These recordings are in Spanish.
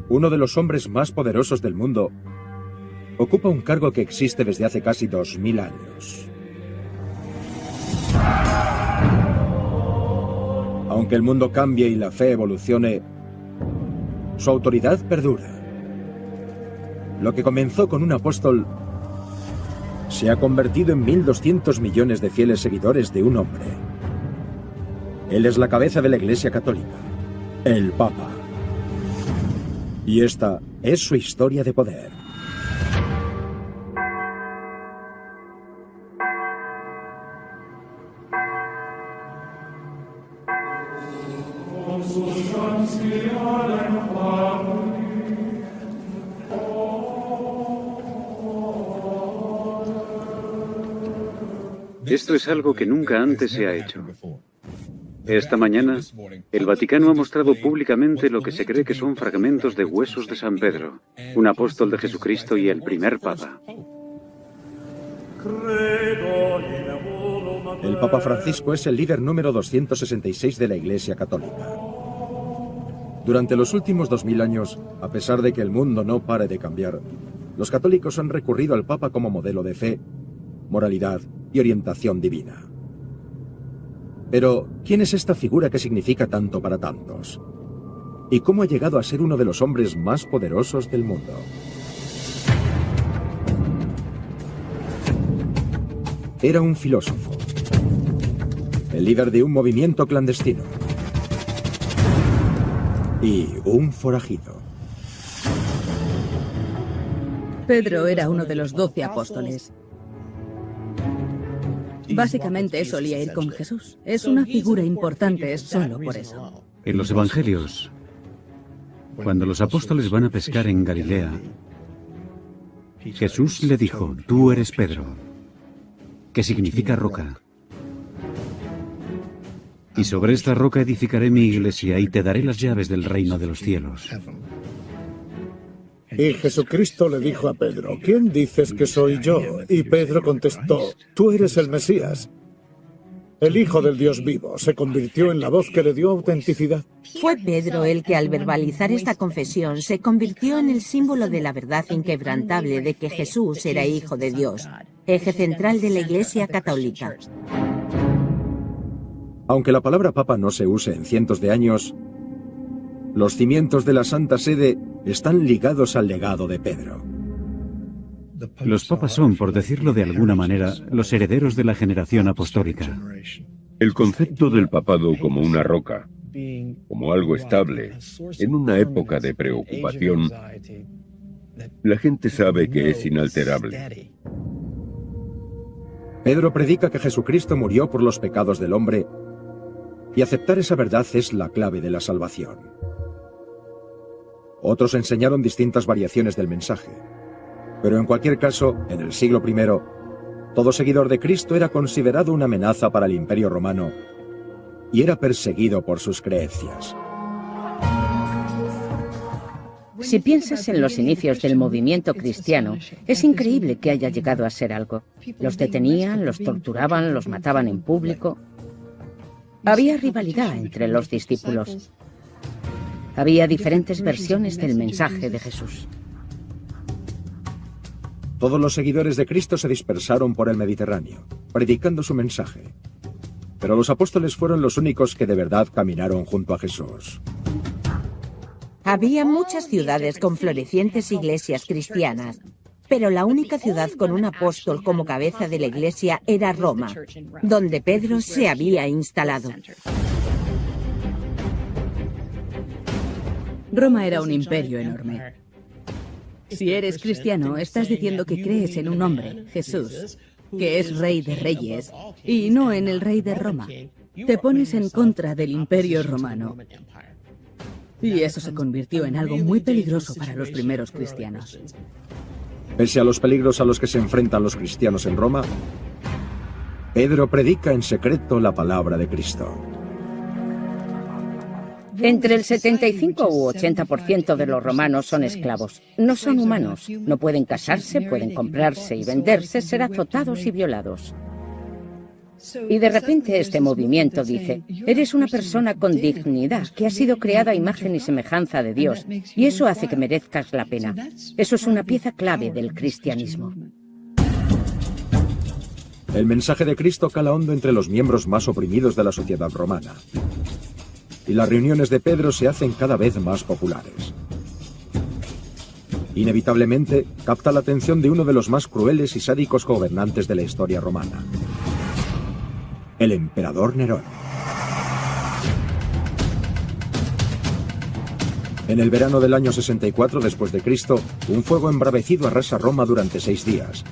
uno de los hombres más poderosos del mundo, ocupa un cargo que existe desde hace casi 2000 años. Aunque el mundo cambie y la fe evolucione, su autoridad perdura. Lo que comenzó con un apóstol se ha convertido en 1.200 millones de fieles seguidores de un hombre. Él es la cabeza de la Iglesia Católica, el Papa. Y esta es su historia de poder. Esto es algo que nunca antes se ha hecho. Esta mañana, el Vaticano ha mostrado públicamente lo que se cree que son fragmentos de huesos de San Pedro, un apóstol de Jesucristo y el primer Papa. El Papa Francisco es el líder número 266 de la Iglesia Católica. Durante los últimos 2000 años, a pesar de que el mundo no pare de cambiar, los católicos han recurrido al Papa como modelo de fe, moralidad y orientación divina. Pero, ¿quién es esta figura que significa tanto para tantos? ¿Y cómo ha llegado a ser uno de los hombres más poderosos del mundo? Era un filósofo, el líder de un movimiento clandestino y un forajido. Pedro era uno de los 12 apóstoles. Básicamente solía ir con Jesús. Es una figura importante solo por eso. En los evangelios, cuando los apóstoles van a pescar en Galilea, Jesús le dijo: tú eres Pedro, que significa roca. Y sobre esta roca edificaré mi iglesia y te daré las llaves del reino de los cielos. Y Jesucristo le dijo a Pedro: ¿quién dices que soy yo? Y Pedro contestó: tú eres el Mesías, el Hijo del Dios vivo. Se convirtió en la voz que le dio autenticidad. Fue Pedro el que al verbalizar esta confesión se convirtió en el símbolo de la verdad inquebrantable de que Jesús era Hijo de Dios, eje central de la Iglesia Católica. Aunque la palabra Papa no se use en cientos de años, los cimientos de la Santa Sede están ligados al legado de Pedro. Los papas son, por decirlo de alguna manera, los herederos de la generación apostólica. El concepto del papado como una roca, como algo estable, en una época de preocupación, la gente sabe que es inalterable. Pedro predica que Jesucristo murió por los pecados del hombre y aceptar esa verdad es la clave de la salvación. Otros enseñaron distintas variaciones del mensaje, pero en cualquier caso, en el siglo I, todo seguidor de Cristo era considerado una amenaza para el Imperio Romano y era perseguido por sus creencias. Si piensas en los inicios del movimiento cristiano, es increíble que haya llegado a ser algo. Los detenían, los torturaban, los mataban en público. Había rivalidad entre los discípulos. Había diferentes versiones del mensaje de Jesús. Todos los seguidores de Cristo se dispersaron por el Mediterráneo, predicando su mensaje. Pero los apóstoles fueron los únicos que de verdad caminaron junto a Jesús. Había muchas ciudades con florecientes iglesias cristianas, pero la única ciudad con un apóstol como cabeza de la iglesia era Roma, donde Pedro se había instalado. Roma era un imperio enorme. Si eres cristiano, estás diciendo que crees en un hombre, Jesús, que es Rey de Reyes, y no en el Rey de Roma. Te pones en contra del Imperio Romano. Y eso se convirtió en algo muy peligroso para los primeros cristianos. Pese a los peligros a los que se enfrentan los cristianos en Roma, Pedro predica en secreto la palabra de Cristo. Entre el 75 u 80% de los romanos son esclavos. No son humanos. No pueden casarse, pueden comprarse y venderse, ser azotados y violados. Y de repente este movimiento dice, eres una persona con dignidad, que ha sido creada a imagen y semejanza de Dios, y eso hace que merezcas la pena. Eso es una pieza clave del cristianismo. El mensaje de Cristo cala hondo entre los miembros más oprimidos de la sociedad romana. Y las reuniones de Pedro se hacen cada vez más populares. Inevitablemente, capta la atención de uno de los más crueles y sádicos gobernantes de la historia romana: el emperador Nerón. En el verano del año 64 después de Cristo, un fuego embravecido arrasa Roma durante 6 días,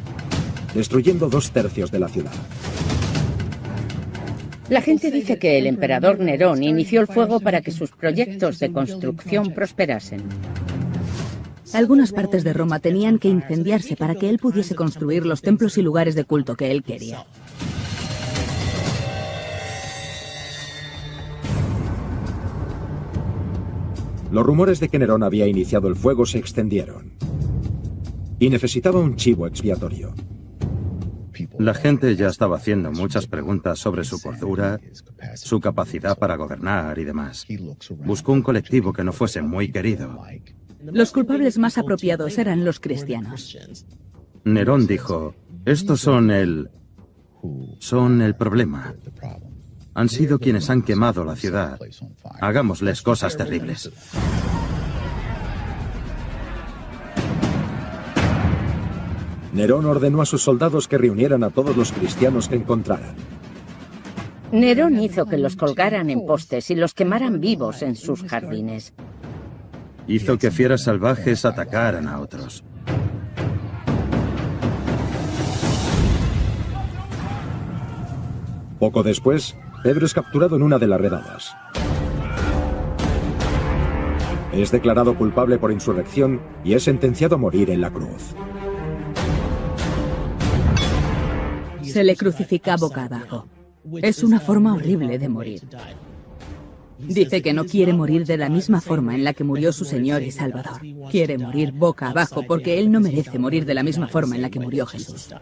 destruyendo 2/3 de la ciudad. La gente dice que el emperador Nerón inició el fuego para que sus proyectos de construcción prosperasen. Algunas partes de Roma tenían que incendiarse para que él pudiese construir los templos y lugares de culto que él quería. Los rumores de que Nerón había iniciado el fuego se extendieron. Y necesitaba un chivo expiatorio. La gente ya estaba haciendo muchas preguntas sobre su cordura, su capacidad para gobernar y demás. Buscó un colectivo que no fuese muy querido. Los culpables más apropiados eran los cristianos. Nerón dijo, estos son el problema. Han sido quienes han quemado la ciudad. Hagámosles cosas terribles. Nerón ordenó a sus soldados que reunieran a todos los cristianos que encontraran. Nerón hizo que los colgaran en postes y los quemaran vivos en sus jardines. Hizo que fieras salvajes atacaran a otros. Poco después, Pedro es capturado en una de las redadas. Es declarado culpable por insurrección y es sentenciado a morir en la cruz. Se le crucifica boca abajo. Es una forma horrible de morir. Dice que no quiere morir de la misma forma en la que murió su Señor y Salvador. Quiere morir boca abajo porque él no merece morir de la misma forma en la que murió Jesús.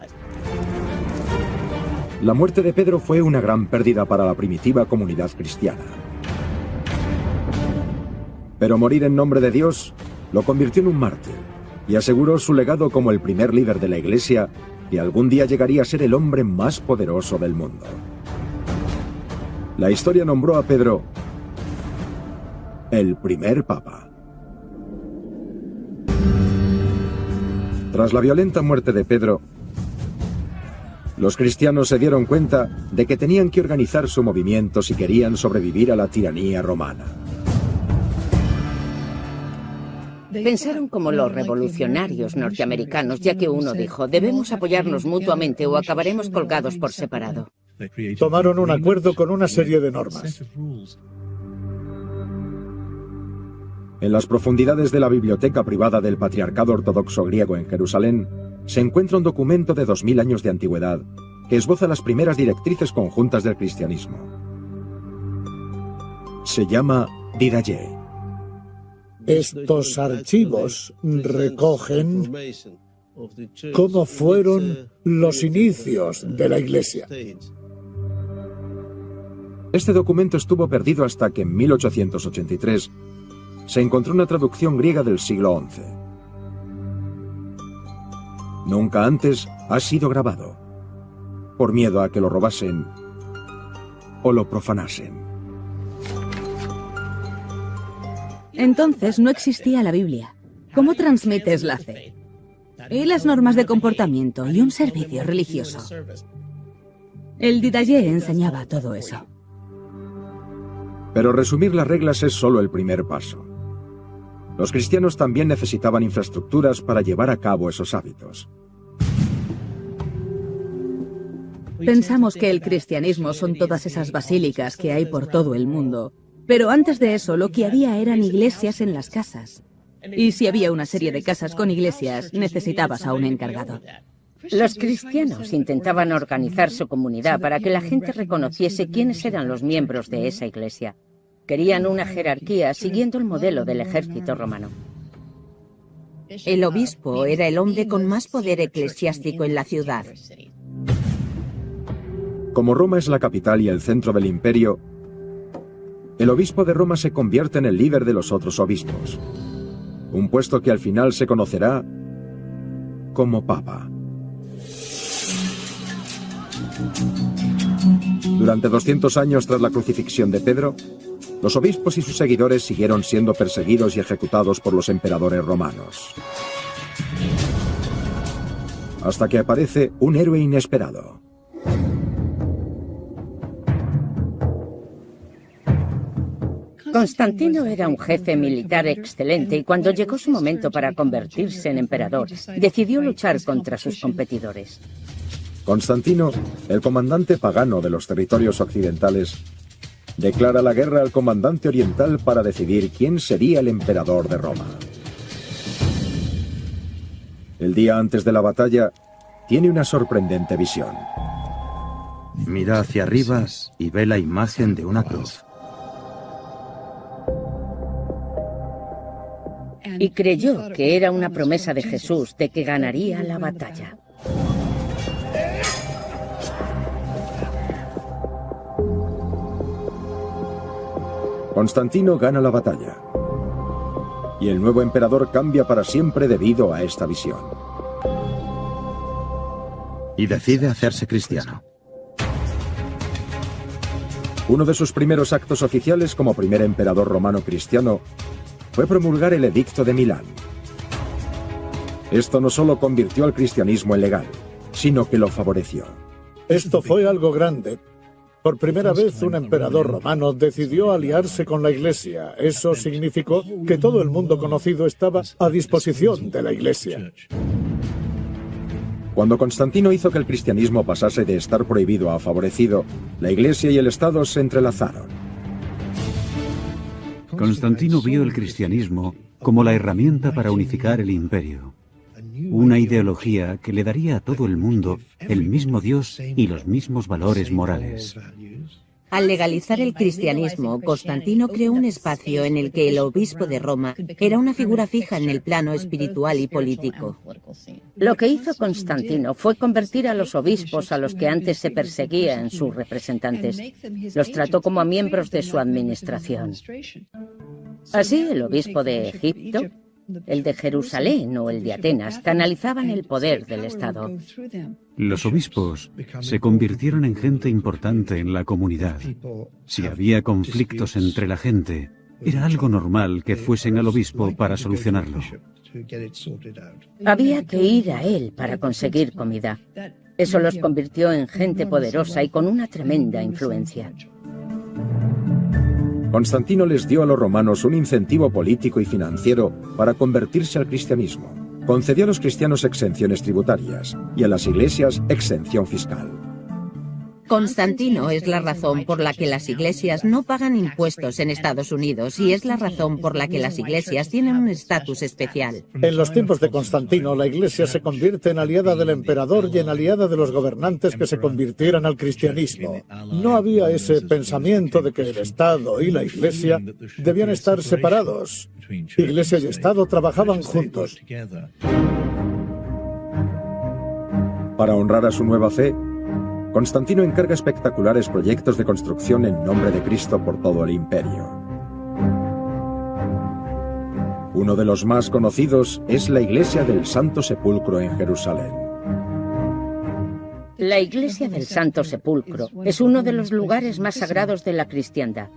La muerte de Pedro fue una gran pérdida para la primitiva comunidad cristiana. Pero morir en nombre de Dios lo convirtió en un mártir y aseguró su legado como el primer líder de la Iglesia y algún día llegaría a ser el hombre más poderoso del mundo. La historia nombró a Pedro el primer papa. Tras la violenta muerte de Pedro, los cristianos se dieron cuenta de que tenían que organizar su movimiento si querían sobrevivir a la tiranía romana. Pensaron como los revolucionarios norteamericanos, ya que uno dijo, debemos apoyarnos mutuamente o acabaremos colgados por separado. Tomaron un acuerdo con una serie de normas. En las profundidades de la biblioteca privada del Patriarcado Ortodoxo Griego en Jerusalén, se encuentra un documento de 2000 años de antigüedad que esboza las primeras directrices conjuntas del cristianismo. Se llama Didache. Estos archivos recogen cómo fueron los inicios de la Iglesia. Este documento estuvo perdido hasta que en 1883 se encontró una traducción griega del siglo XI. Nunca antes ha sido grabado, por miedo a que lo robasen o lo profanasen. Entonces no existía la Biblia. ¿Cómo transmites la fe? Y las normas de comportamiento y un servicio religioso. El Didache enseñaba todo eso. Pero resumir las reglas es solo el primer paso. Los cristianos también necesitaban infraestructuras para llevar a cabo esos hábitos. Pensamos que el cristianismo son todas esas basílicas que hay por todo el mundo. Pero antes de eso, lo que había eran iglesias en las casas. Y si había una serie de casas con iglesias, necesitabas a un encargado. Los cristianos intentaban organizar su comunidad para que la gente reconociese quiénes eran los miembros de esa iglesia. Querían una jerarquía siguiendo el modelo del ejército romano. El obispo era el hombre con más poder eclesiástico en la ciudad. Como Roma es la capital y el centro del imperio, el obispo de Roma se convierte en el líder de los otros obispos, un puesto que al final se conocerá como papa. Durante 200 años tras la crucifixión de Pedro, los obispos y sus seguidores siguieron siendo perseguidos y ejecutados por los emperadores romanos. Hasta que aparece un héroe inesperado. Constantino era un jefe militar excelente y cuando llegó su momento para convertirse en emperador, decidió luchar contra sus competidores. Constantino, el comandante pagano de los territorios occidentales, declara la guerra al comandante oriental para decidir quién sería el emperador de Roma. El día antes de la batalla, tiene una sorprendente visión. Mira hacia arriba y ve la imagen de una cruz. Y creyó que era una promesa de Jesús de que ganaría la batalla. Constantino gana la batalla. Y el nuevo emperador cambia para siempre debido a esta visión. Y decide hacerse cristiano. Uno de sus primeros actos oficiales como primer emperador romano cristiano fue promulgar el Edicto de Milán. Esto no solo convirtió al cristianismo en legal, sino que lo favoreció. Esto fue algo grande. Por primera vez un emperador romano decidió aliarse con la Iglesia. Eso significó que todo el mundo conocido estaba a disposición de la Iglesia. Cuando Constantino hizo que el cristianismo pasase de estar prohibido a favorecido, la Iglesia y el Estado se entrelazaron. Constantino vio el cristianismo como la herramienta para unificar el imperio. Una ideología que le daría a todo el mundo el mismo Dios y los mismos valores morales. Al legalizar el cristianismo, Constantino creó un espacio en el que el obispo de Roma era una figura fija en el plano espiritual y político. Lo que hizo Constantino fue convertir a los obispos a los que antes se perseguía en sus representantes. Los trató como a miembros de su administración. Así, el obispo de Egipto, el de Jerusalén o el de Atenas canalizaban el poder del Estado. Los obispos se convirtieron en gente importante en la comunidad. Si había conflictos entre la gente, era algo normal que fuesen al obispo para solucionarlo. Había que ir a él para conseguir comida. Eso los convirtió en gente poderosa y con una tremenda influencia. Constantino les dio a los romanos un incentivo político y financiero para convertirse al cristianismo. Concedió a los cristianos exenciones tributarias y a las iglesias exención fiscal. Constantino es la razón por la que las iglesias no pagan impuestos en Estados Unidos y es la razón por la que las iglesias tienen un estatus especial. En los tiempos de Constantino, la Iglesia se convierte en aliada del emperador y en aliada de los gobernantes que se convirtieran al cristianismo. No había ese pensamiento de que el Estado y la Iglesia debían estar separados. Iglesia y Estado trabajaban juntos. Para honrar a su nueva fe, Constantino encarga espectaculares proyectos de construcción en nombre de Cristo por todo el imperio. Uno de los más conocidos es la Iglesia del Santo Sepulcro en Jerusalén. La Iglesia del Santo Sepulcro es uno de los lugares más sagrados de la cristiandad.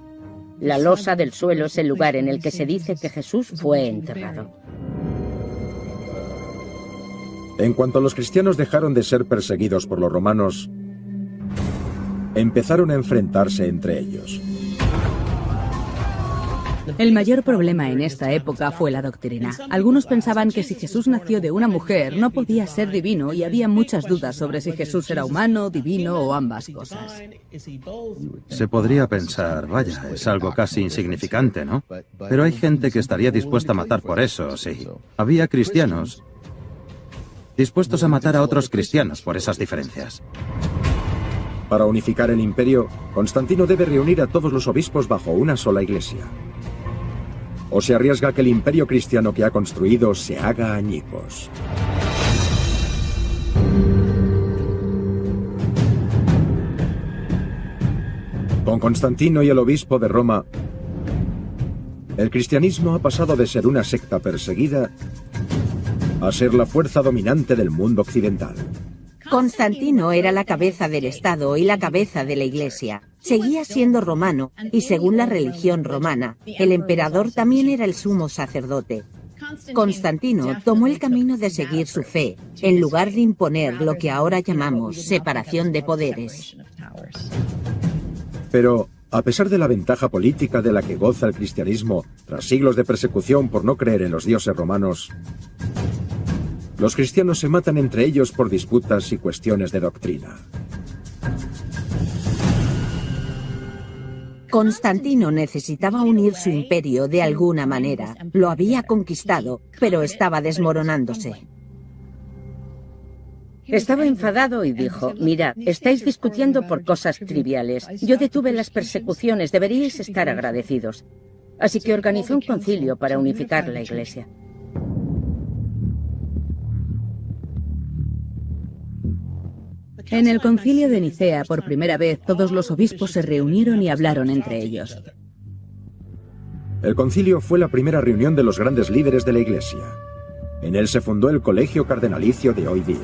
La losa del suelo es el lugar en el que se dice que Jesús fue enterrado. En cuanto los cristianos dejaron de ser perseguidos por los romanos, empezaron a enfrentarse entre ellos. El mayor problema en esta época fue la doctrina. Algunos pensaban que si Jesús nació de una mujer no podía ser divino y había muchas dudas sobre si Jesús era humano, divino o ambas cosas. Se podría pensar, vaya, es algo casi insignificante, ¿no? Pero hay gente que estaría dispuesta a matar por eso, sí. Había cristianos dispuestos a matar a otros cristianos por esas diferencias. Para unificar el imperio, Constantino debe reunir a todos los obispos bajo una sola iglesia. O se arriesga que el imperio cristiano que ha construido se haga añicos. Con Constantino y el obispo de Roma, el cristianismo ha pasado de ser una secta perseguida a ser la fuerza dominante del mundo occidental. Constantino era la cabeza del Estado y la cabeza de la Iglesia. Seguía siendo romano y, según la religión romana, el emperador también era el sumo sacerdote. Constantino tomó el camino de seguir su fe, en lugar de imponer lo que ahora llamamos separación de poderes. Pero, a pesar de la ventaja política de la que goza el cristianismo tras siglos de persecución por no creer en los dioses romanos, los cristianos se matan entre ellos por disputas y cuestiones de doctrina. Constantino necesitaba unir su imperio de alguna manera. Lo había conquistado, pero estaba desmoronándose. Estaba enfadado y dijo: mirad, estáis discutiendo por cosas triviales. Yo detuve las persecuciones, deberíais estar agradecidos. Así que organizó un concilio para unificar la Iglesia. En el concilio de Nicea, por primera vez, todos los obispos se reunieron y hablaron entre ellos. El concilio fue la primera reunión de los grandes líderes de la Iglesia. En él se fundó el colegio cardenalicio de hoy día.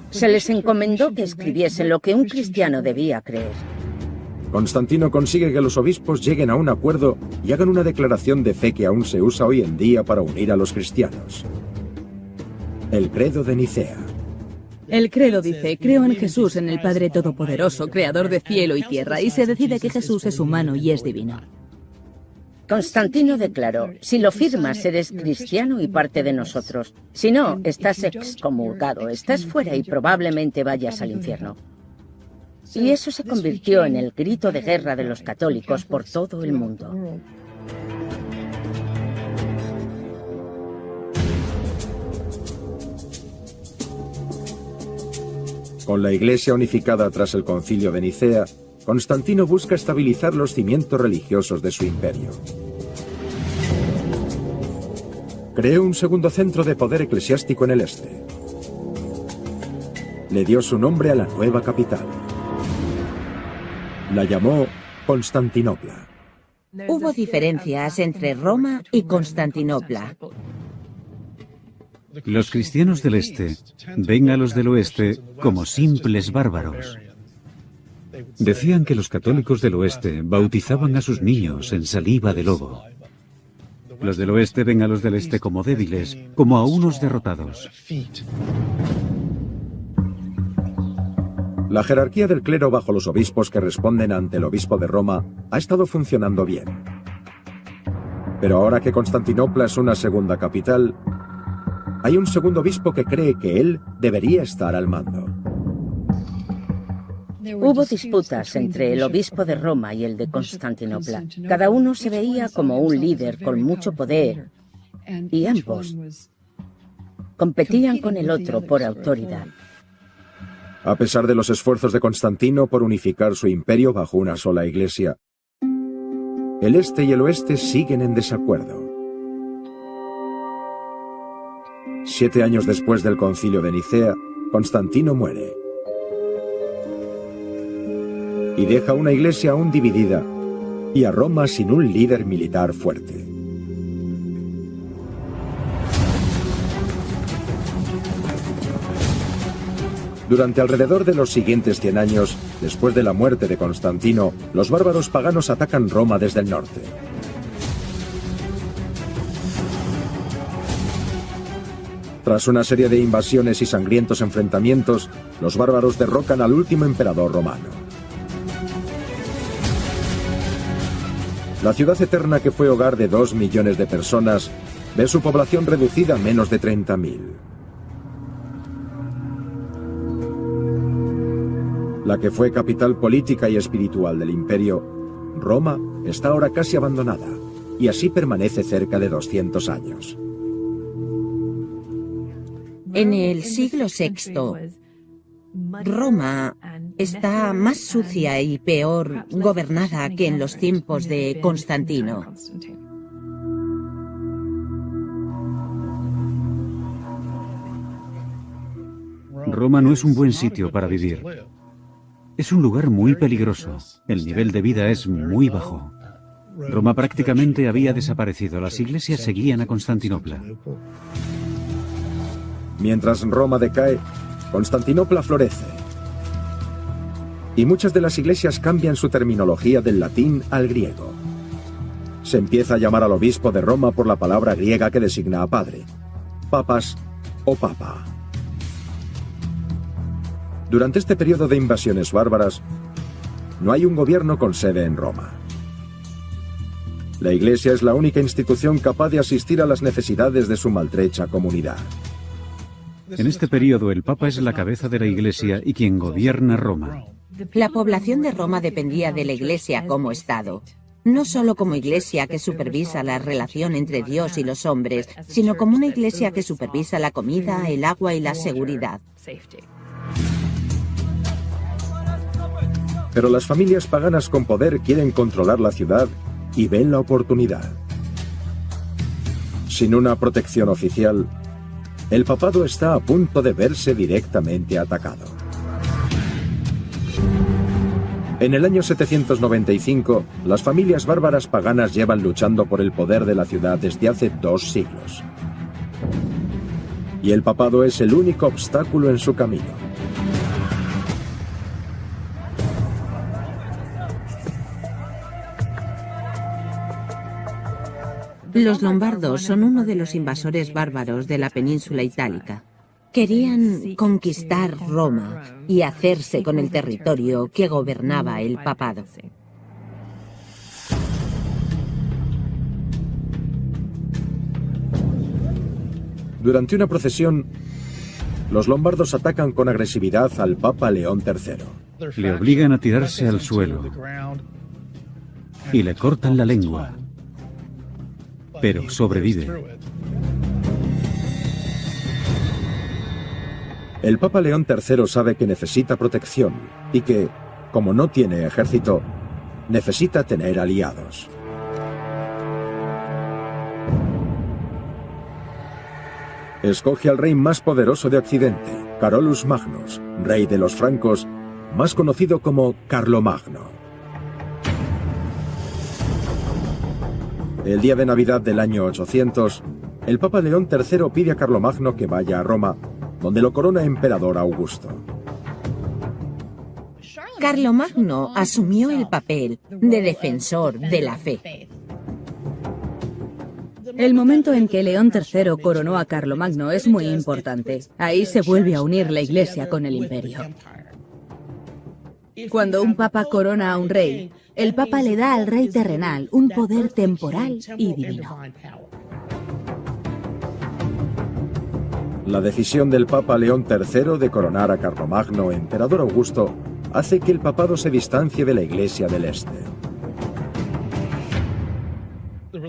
Se les encomendó que escribiesen lo que un cristiano debía creer. Constantino consigue que los obispos lleguen a un acuerdo y hagan una declaración de fe que aún se usa hoy en día para unir a los cristianos. El Credo de Nicea. El credo dice: creo en Jesús, en el Padre Todopoderoso, creador de cielo y tierra, y se decide que Jesús es humano y es divino. Constantino declaró: si lo firmas, eres cristiano y parte de nosotros. Si no, estás excomulgado, estás fuera y probablemente vayas al infierno. Y eso se convirtió en el grito de guerra de los católicos por todo el mundo. Con la Iglesia unificada tras el Concilio de Nicea, Constantino busca estabilizar los cimientos religiosos de su imperio. Creó un segundo centro de poder eclesiástico en el este. Le dio su nombre a la nueva capital. La llamó Constantinopla. Hubo diferencias entre Roma y Constantinopla. Los cristianos del este ven a los del oeste como simples bárbaros. Decían que los católicos del oeste bautizaban a sus niños en saliva de lobo. Los del oeste ven a los del este como débiles, como a unos derrotados. La jerarquía del clero bajo los obispos que responden ante el obispo de Roma ha estado funcionando bien. Pero ahora que Constantinopla es una segunda capital, hay un segundo obispo que cree que él debería estar al mando. Hubo disputas entre el obispo de Roma y el de Constantinopla. Cada uno se veía como un líder con mucho poder y ambos competían con el otro por autoridad. A pesar de los esfuerzos de Constantino por unificar su imperio bajo una sola iglesia, el este y el oeste siguen en desacuerdo. 7 años después del Concilio de Nicea, Constantino muere y deja una iglesia aún dividida y a Roma sin un líder militar fuerte. Durante alrededor de los siguientes 100 años, después de la muerte de Constantino, los bárbaros paganos atacan Roma desde el norte. Tras una serie de invasiones y sangrientos enfrentamientos, los bárbaros derrocan al último emperador romano. La ciudad eterna, que fue hogar de 2 millones de personas, ve su población reducida a menos de 30.000. La que fue capital política y espiritual del imperio, Roma, está ahora casi abandonada, y así permanece cerca de 200 años. En el siglo VI, Roma está más sucia y peor gobernada que en los tiempos de Constantino. Roma no es un buen sitio para vivir. Es un lugar muy peligroso. El nivel de vida es muy bajo. Roma prácticamente había desaparecido. Las iglesias seguían a Constantinopla. Mientras Roma decae, Constantinopla florece. Y muchas de las iglesias cambian su terminología del latín al griego. Se empieza a llamar al obispo de Roma por la palabra griega que designa a padre, papas o papa. Durante este periodo de invasiones bárbaras, no hay un gobierno con sede en Roma. La Iglesia es la única institución capaz de asistir a las necesidades de su maltrecha comunidad. En este periodo, el Papa es la cabeza de la Iglesia y quien gobierna Roma. La población de Roma dependía de la Iglesia como Estado. No solo como iglesia que supervisa la relación entre Dios y los hombres, sino como una iglesia que supervisa la comida, el agua y la seguridad. Pero las familias paganas con poder quieren controlar la ciudad y ven la oportunidad. Sin una protección oficial, el papado está a punto de verse directamente atacado. En el año 795, las familias bárbaras paganas llevan luchando por el poder de la ciudad desde hace 2 siglos. Y el papado es el único obstáculo en su camino. Los lombardos son uno de los invasores bárbaros de la península itálica. Querían conquistar Roma y hacerse con el territorio que gobernaba el papado. Durante una procesión, los lombardos atacan con agresividad al Papa León III. Le obligan a tirarse al suelo y le cortan la lengua, pero sobrevive. El Papa León III sabe que necesita protección y que, como no tiene ejército, necesita tener aliados. Escoge al rey más poderoso de Occidente, Carolus Magnus, rey de los francos, más conocido como Carlomagno. El día de Navidad del año 800, el Papa León III pide a Carlomagno que vaya a Roma, donde lo corona emperador Augusto. Carlomagno asumió el papel de defensor de la fe. El momento en que León III coronó a Carlomagno es muy importante. Ahí se vuelve a unir la Iglesia con el imperio. Cuando un papa corona a un rey, el papa le da al rey terrenal un poder temporal y divino. La decisión del Papa León III de coronar a Carlomagno emperador Augusto hace que el papado se distancie de la Iglesia del Este.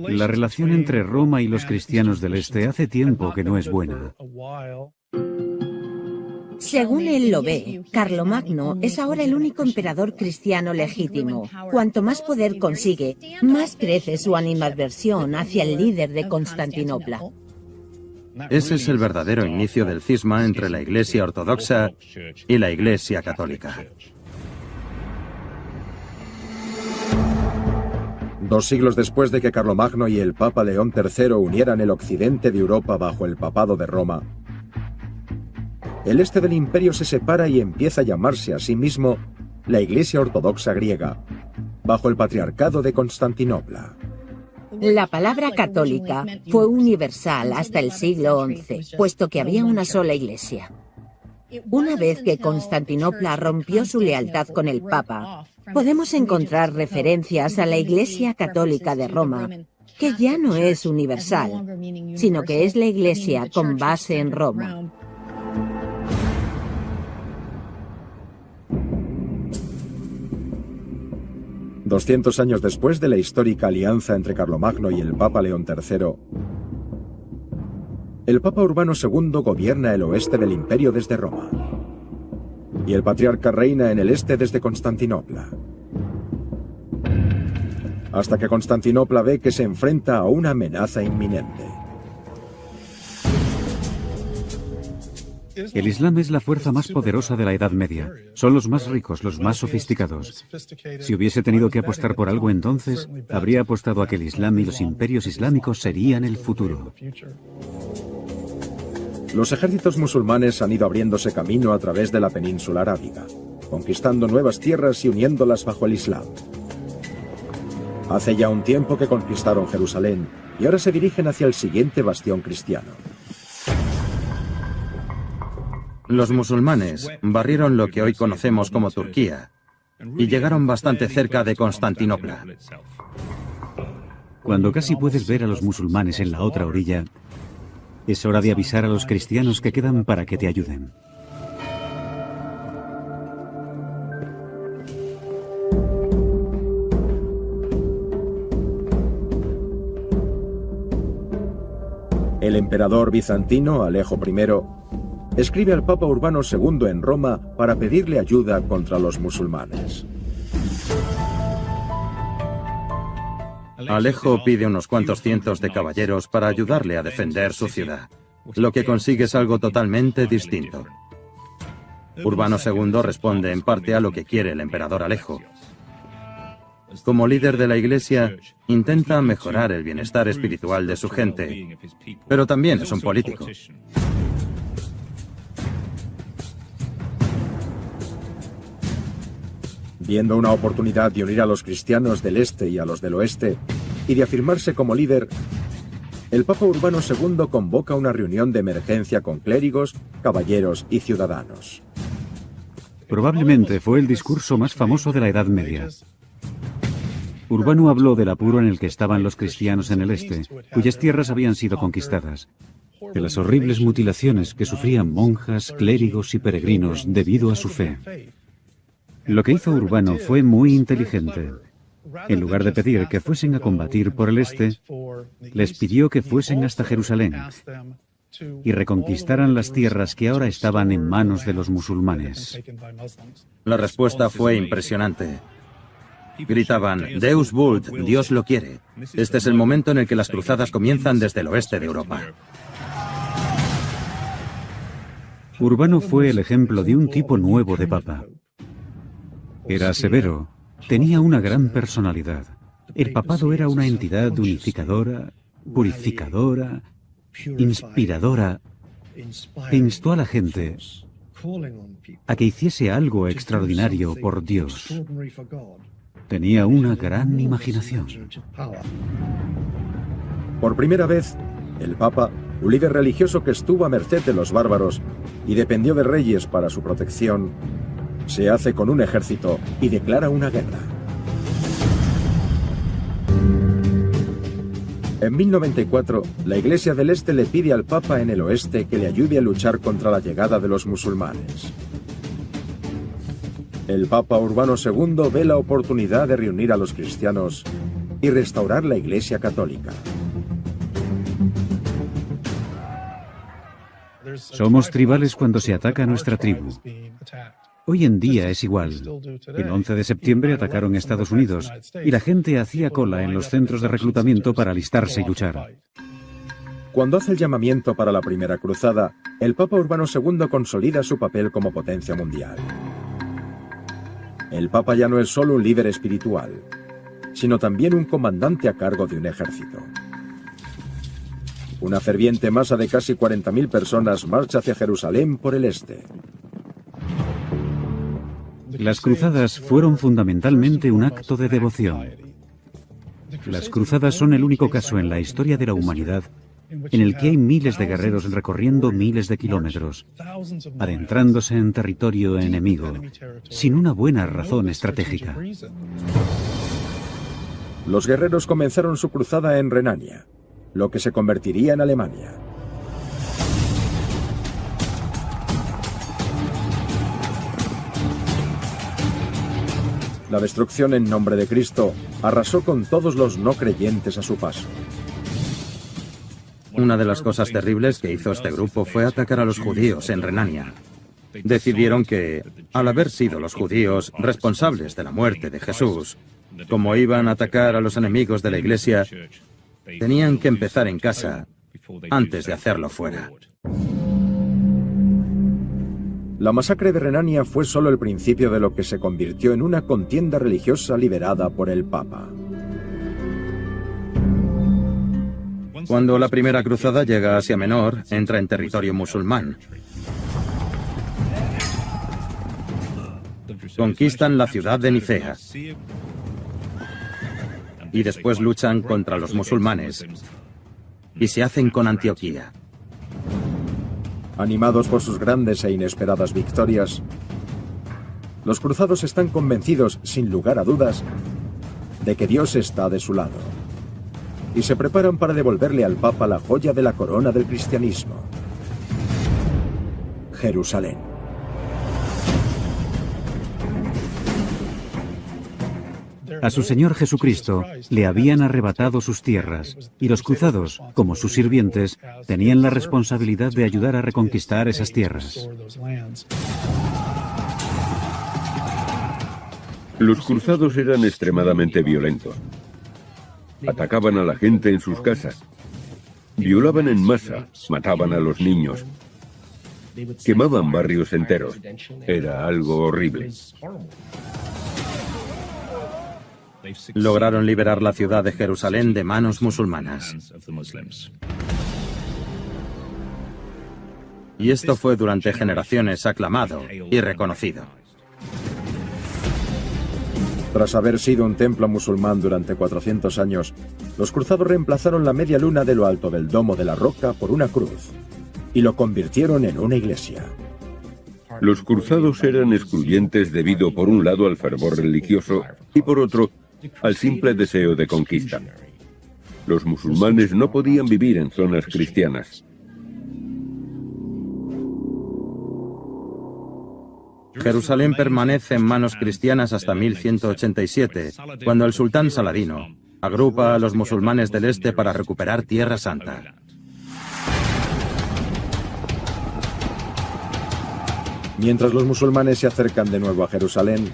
La relación entre Roma y los cristianos del Este hace tiempo que no es buena. Según él lo ve, Carlomagno es ahora el único emperador cristiano legítimo. Cuanto más poder consigue, más crece su animadversión hacia el líder de Constantinopla. Ese es el verdadero inicio del cisma entre la Iglesia ortodoxa y la Iglesia católica. 2 siglos después de que Carlomagno y el Papa León III unieran el occidente de Europa bajo el papado de Roma, el este del imperio se separa y empieza a llamarse a sí mismo la Iglesia Ortodoxa griega, bajo el patriarcado de Constantinopla. La palabra católica fue universal hasta el siglo XI, puesto que había una sola iglesia. Una vez que Constantinopla rompió su lealtad con el Papa, podemos encontrar referencias a la Iglesia Católica de Roma, que ya no es universal, sino que es la Iglesia con base en Roma. $200 años después de la histórica alianza entre Carlomagno y el Papa León III, el Papa Urbano II gobierna el oeste del imperio desde Roma, y el patriarca reina en el este desde Constantinopla, hasta que Constantinopla ve que se enfrenta a una amenaza inminente. El Islam es la fuerza más poderosa de la Edad Media. Son los más ricos, los más sofisticados. Si hubiese tenido que apostar por algo entonces, habría apostado a que el Islam y los imperios islámicos serían el futuro. Los ejércitos musulmanes han ido abriéndose camino a través de la península arábiga, conquistando nuevas tierras y uniéndolas bajo el Islam. Hace ya un tiempo que conquistaron Jerusalén y ahora se dirigen hacia el siguiente bastión cristiano. Los musulmanes barrieron lo que hoy conocemos como Turquía y llegaron bastante cerca de Constantinopla. Cuando casi puedes ver a los musulmanes en la otra orilla, es hora de avisar a los cristianos que quedan para que te ayuden. El emperador bizantino Alejo I escribe al Papa Urbano II en Roma para pedirle ayuda contra los musulmanes. Alejo pide unos cuantos cientos de caballeros para ayudarle a defender su ciudad. Lo que consigue es algo totalmente distinto. Urbano II responde en parte a lo que quiere el emperador Alejo. Como líder de la Iglesia, intenta mejorar el bienestar espiritual de su gente, pero también es un político. Viendo una oportunidad de unir a los cristianos del este y a los del oeste, y de afirmarse como líder, el Papa Urbano II convoca una reunión de emergencia con clérigos, caballeros y ciudadanos. Probablemente fue el discurso más famoso de la Edad Media. Urbano habló del apuro en el que estaban los cristianos en el este, cuyas tierras habían sido conquistadas, de las horribles mutilaciones que sufrían monjas, clérigos y peregrinos debido a su fe. Lo que hizo Urbano fue muy inteligente. En lugar de pedir que fuesen a combatir por el este, les pidió que fuesen hasta Jerusalén y reconquistaran las tierras que ahora estaban en manos de los musulmanes. La respuesta fue impresionante. Gritaban, Deus vult, Dios lo quiere. Este es el momento en el que las cruzadas comienzan desde el oeste de Europa. Urbano fue el ejemplo de un tipo nuevo de papa. Era severo, tenía una gran personalidad. El papado era una entidad unificadora, purificadora, inspiradora, e instó a la gente a que hiciese algo extraordinario por Dios. Tenía una gran imaginación. Por primera vez, el Papa, un líder religioso que estuvo a merced de los bárbaros y dependió de reyes para su protección, se hace con un ejército y declara una guerra. En 1094, la Iglesia del Este le pide al Papa en el oeste que le ayude a luchar contra la llegada de los musulmanes. El Papa Urbano II ve la oportunidad de reunir a los cristianos y restaurar la Iglesia católica. Somos tribales cuando se ataca a nuestra tribu. Hoy en día es igual. El 11 de septiembre atacaron a Estados Unidos y la gente hacía cola en los centros de reclutamiento para alistarse y luchar. Cuando hace el llamamiento para la Primera Cruzada, el Papa Urbano II consolida su papel como potencia mundial. El Papa ya no es solo un líder espiritual, sino también un comandante a cargo de un ejército. Una ferviente masa de casi 40.000 personas marcha hacia Jerusalén por el este. Las cruzadas fueron fundamentalmente un acto de devoción. Las cruzadas son el único caso en la historia de la humanidad en el que hay miles de guerreros recorriendo miles de kilómetros, adentrándose en territorio enemigo, sin una buena razón estratégica. Los guerreros comenzaron su cruzada en Renania, lo que se convertiría en Alemania. La destrucción en nombre de Cristo arrasó con todos los no creyentes a su paso. Una de las cosas terribles que hizo este grupo fue atacar a los judíos en Renania. Decidieron que, al haber sido los judíos responsables de la muerte de Jesús, como iban a atacar a los enemigos de la Iglesia, tenían que empezar en casa antes de hacerlo fuera. La masacre de Renania fue solo el principio de lo que se convirtió en una contienda religiosa liderada por el Papa. Cuando la primera cruzada llega a Asia Menor, entra en territorio musulmán. Conquistan la ciudad de Nicea y después luchan contra los musulmanes y se hacen con Antioquía. Animados por sus grandes e inesperadas victorias, los cruzados están convencidos, sin lugar a dudas, de que Dios está de su lado, y se preparan para devolverle al Papa la joya de la corona del cristianismo: Jerusalén. A su Señor Jesucristo le habían arrebatado sus tierras, y los cruzados, como sus sirvientes, tenían la responsabilidad de ayudar a reconquistar esas tierras. Los cruzados eran extremadamente violentos. Atacaban a la gente en sus casas. Violaban en masa, mataban a los niños. Quemaban barrios enteros. Era algo horrible. Lograron liberar la ciudad de Jerusalén de manos musulmanas. Y esto fue durante generaciones aclamado y reconocido. Tras haber sido un templo musulmán durante 400 años, los cruzados reemplazaron la media luna de lo alto del Domo de la Roca por una cruz y lo convirtieron en una iglesia. Los cruzados eran excluyentes debido por un lado al fervor religioso y por otro al simple deseo de conquista. Los musulmanes no podían vivir en zonas cristianas. Jerusalén permanece en manos cristianas hasta 1187, cuando el sultán Saladino agrupa a los musulmanes del este para recuperar Tierra Santa. Mientras los musulmanes se acercan de nuevo a Jerusalén,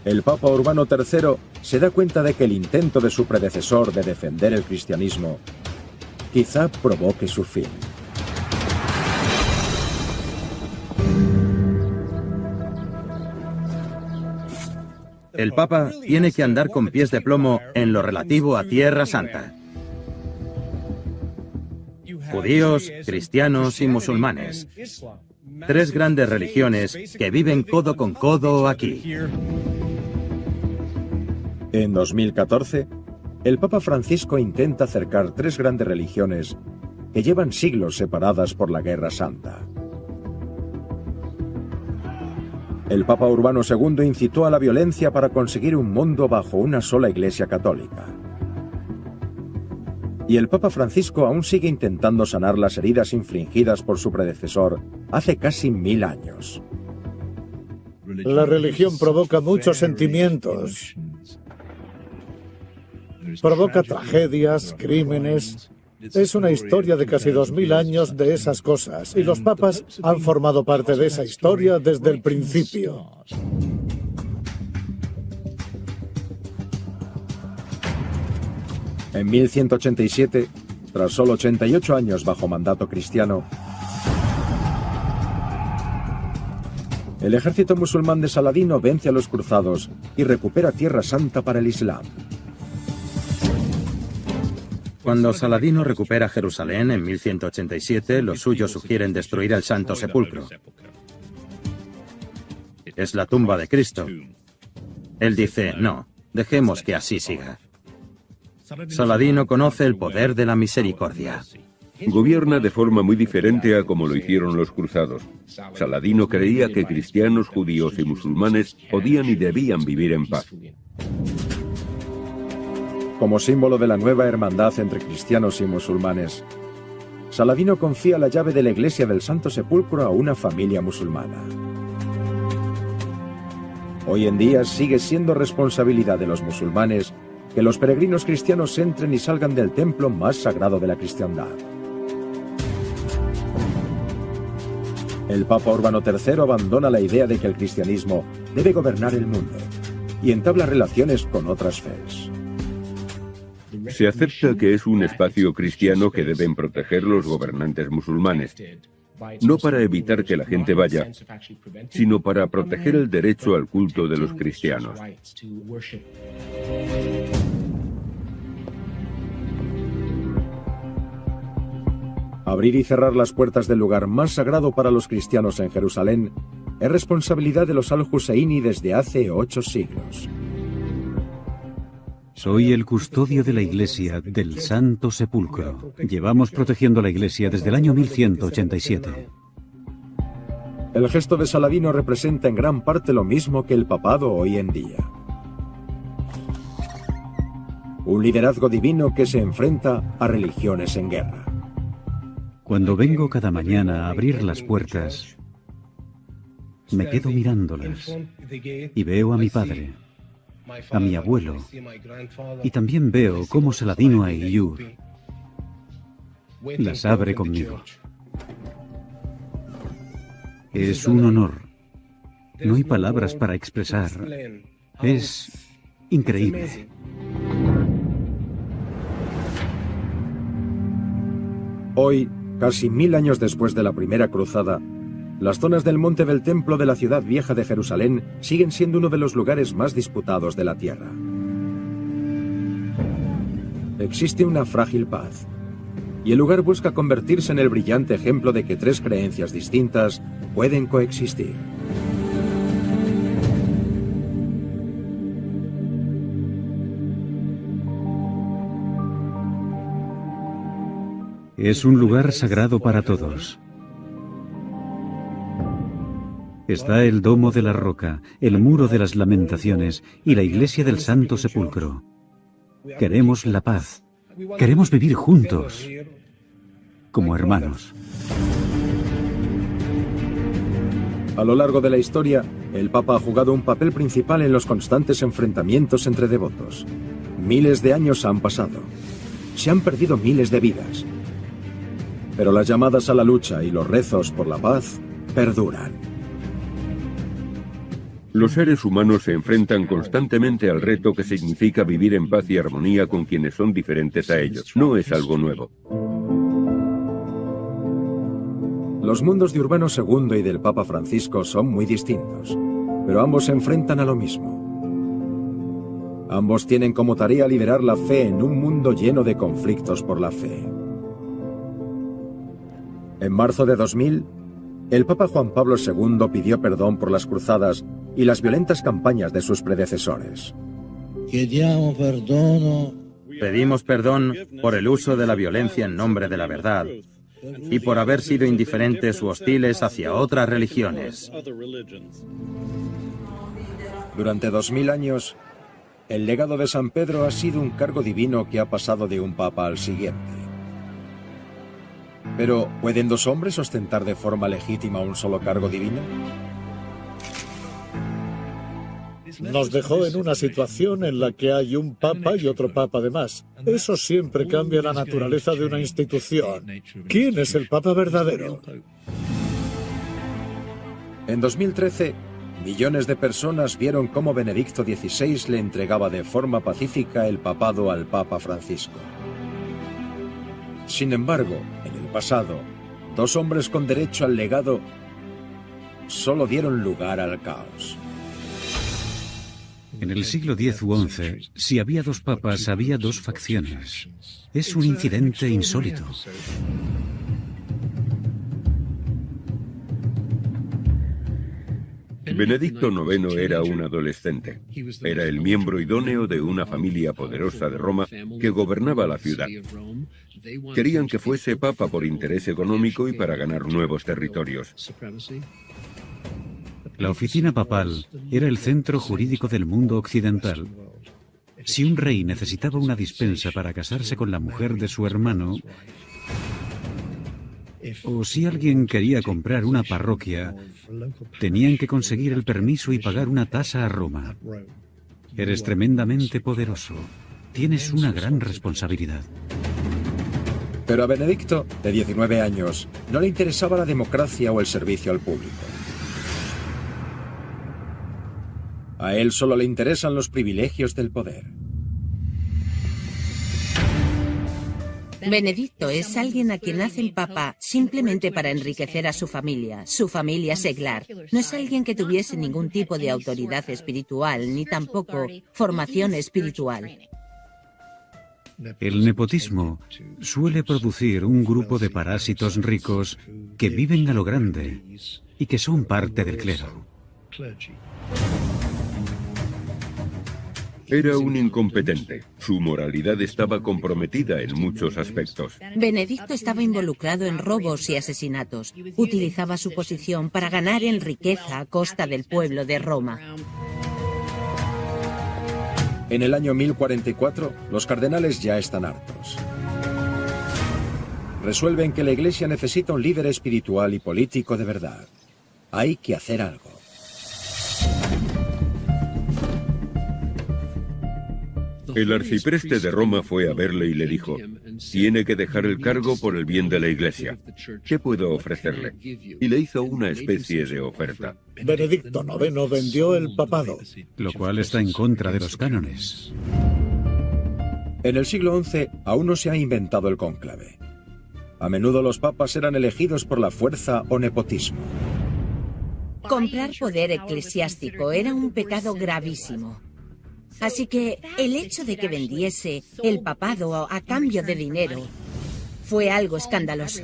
el Papa Urbano III se da cuenta de que el intento de su predecesor de defender el cristianismo quizá provoque su fin. El Papa tiene que andar con pies de plomo en lo relativo a Tierra Santa. Judíos, cristianos y musulmanes. Tres grandes religiones que viven codo con codo aquí. En 2014, el Papa Francisco intenta acercar tres grandes religiones que llevan siglos separadas por la Guerra Santa. El Papa Urbano II incitó a la violencia para conseguir un mundo bajo una sola Iglesia católica. Y el Papa Francisco aún sigue intentando sanar las heridas infligidas por su predecesor hace casi 1000 años. La religión provoca muchos sentimientos. Provoca tragedias, crímenes. Es una historia de casi 2000 años de esas cosas, y los papas han formado parte de esa historia desde el principio. En 1187, tras solo 88 años bajo mandato cristiano, el ejército musulmán de Saladino vence a los cruzados y recupera Tierra Santa para el Islam. Cuando Saladino recupera Jerusalén en 1187, los suyos sugieren destruir el Santo Sepulcro. Es la tumba de Cristo. Él dice, no, dejemos que así siga. Saladino conoce el poder de la misericordia. Gobierna de forma muy diferente a como lo hicieron los cruzados. Saladino creía que cristianos, judíos y musulmanes podían y debían vivir en paz. Como símbolo de la nueva hermandad entre cristianos y musulmanes, Saladino confía la llave de la iglesia del Santo Sepulcro a una familia musulmana. Hoy en día sigue siendo responsabilidad de los musulmanes que los peregrinos cristianos entren y salgan del templo más sagrado de la cristiandad. El Papa Urbano III abandona la idea de que el cristianismo debe gobernar el mundo y entabla relaciones con otras fees. Se acepta que es un espacio cristiano que deben proteger los gobernantes musulmanes. no para evitar que la gente vaya, sino para proteger el derecho al culto de los cristianos. Abrir y cerrar las puertas del lugar más sagrado para los cristianos en Jerusalén es responsabilidad de los al-Husseini desde hace 8 siglos. Soy el custodio de la iglesia del Santo Sepulcro. Llevamos protegiendo la iglesia desde el año 1187. El gesto de Saladino representa en gran parte lo mismo que el papado hoy en día. Un liderazgo divino que se enfrenta a religiones en guerra. Cuando vengo cada mañana a abrir las puertas, me quedo mirándolas y veo a mi padre, a mi abuelo, y también veo cómo Saladino Ayyub las abre conmigo. Es un honor. No hay palabras para expresar. Es increíble. Hoy, casi 1000 años después de la primera cruzada, las zonas del monte del templo de la ciudad vieja de Jerusalén siguen siendo uno de los lugares más disputados de la tierra. Existe una frágil paz, y el lugar busca convertirse en el brillante ejemplo de que 3 creencias distintas pueden coexistir. Es un lugar sagrado para todos. Está el Domo de la Roca, el Muro de las Lamentaciones y la Iglesia del Santo Sepulcro. Queremos la paz. Queremos vivir juntos, como hermanos. A lo largo de la historia, el Papa ha jugado un papel principal en los constantes enfrentamientos entre devotos. Miles de años han pasado. Se han perdido miles de vidas. Pero las llamadas a la lucha y los rezos por la paz perduran. Los seres humanos se enfrentan constantemente al reto que significa vivir en paz y armonía con quienes son diferentes a ellos. No es algo nuevo. Los mundos de Urbano II y del Papa Francisco son muy distintos, pero ambos se enfrentan a lo mismo. Ambos tienen como tarea liderar la fe en un mundo lleno de conflictos por la fe. En marzo de 2000, el Papa Juan Pablo II pidió perdón por las cruzadas y las violentas campañas de sus predecesores. Pedimos perdón por el uso de la violencia en nombre de la verdad y por haber sido indiferentes u hostiles hacia otras religiones. Durante 2000 años, el legado de San Pedro ha sido un cargo divino que ha pasado de un papa al siguiente. Pero, ¿pueden 2 hombres ostentar de forma legítima un solo cargo divino? Nos dejó en una situación en la que hay un papa y otro papa de más. Eso siempre cambia la naturaleza de una institución. ¿Quién es el papa verdadero? En 2013, millones de personas vieron cómo Benedicto XVI le entregaba de forma pacífica el papado al Papa Francisco. Sin embargo, en el pasado, 2 hombres con derecho al legado solo dieron lugar al caos. En el siglo X u XI, si había 2 papas, había 2 facciones. Es un incidente insólito. Benedicto IX era un adolescente. Era el miembro idóneo de una familia poderosa de Roma que gobernaba la ciudad. Querían que fuese papa por interés económico y para ganar nuevos territorios. La oficina papal era el centro jurídico del mundo occidental. Si un rey necesitaba una dispensa para casarse con la mujer de su hermano, o si alguien quería comprar una parroquia, tenían que conseguir el permiso y pagar una tasa a Roma. Eres tremendamente poderoso. Tienes una gran responsabilidad. Pero a Benedicto, de 19 años, no le interesaba la democracia o el servicio al público. A él solo le interesan los privilegios del poder. Benedicto es alguien a quien hacen papa simplemente para enriquecer a su familia seglar. No es alguien que tuviese ningún tipo de autoridad espiritual, ni tampoco formación espiritual. El nepotismo suele producir un grupo de parásitos ricos que viven a lo grande y que son parte del clero. Era un incompetente. Su moralidad estaba comprometida en muchos aspectos. Benedicto estaba involucrado en robos y asesinatos. Utilizaba su posición para ganar en riqueza a costa del pueblo de Roma. En el año 1044, los cardenales ya están hartos. Resuelven que la Iglesia necesita un líder espiritual y político de verdad. Hay que hacer algo. El arcipreste de Roma fue a verle y le dijo: tiene que dejar el cargo por el bien de la Iglesia. ¿Qué puedo ofrecerle? Y le hizo una especie de oferta. Benedicto IX vendió el papado. Lo cual está en contra de los cánones. En el siglo XI aún no se ha inventado el cónclave. A menudo los papas eran elegidos por la fuerza o nepotismo. Comprar poder eclesiástico era un pecado gravísimo. Así que el hecho de que vendiese el papado a cambio de dinero fue algo escandaloso.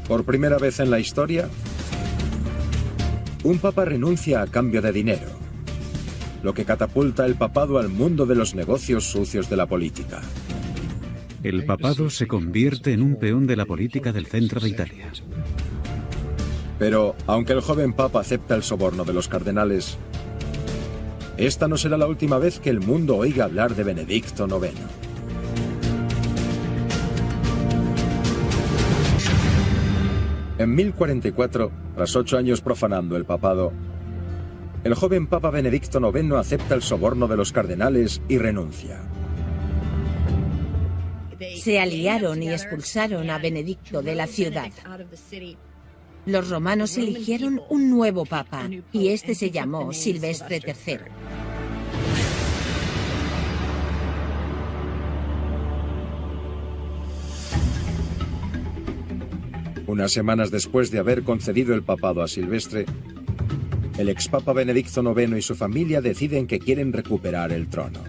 Por primera vez en la historia, un papa renuncia a cambio de dinero, lo que catapulta el papado al mundo de los negocios sucios de la política. El papado se convierte en un peón de la política del centro de Italia. Pero, aunque el joven papa acepta el soborno de los cardenales, esta no será la última vez que el mundo oiga hablar de Benedicto IX. En 1044, tras 8 años profanando el papado, el joven papa Benedicto IX acepta el soborno de los cardenales y renuncia. Se aliaron y expulsaron a Benedicto de la ciudad. Los romanos eligieron un nuevo papa, y este se llamó Silvestre III. Unas semanas después de haber concedido el papado a Silvestre, el expapa Benedicto IX y su familia deciden que quieren recuperar el trono.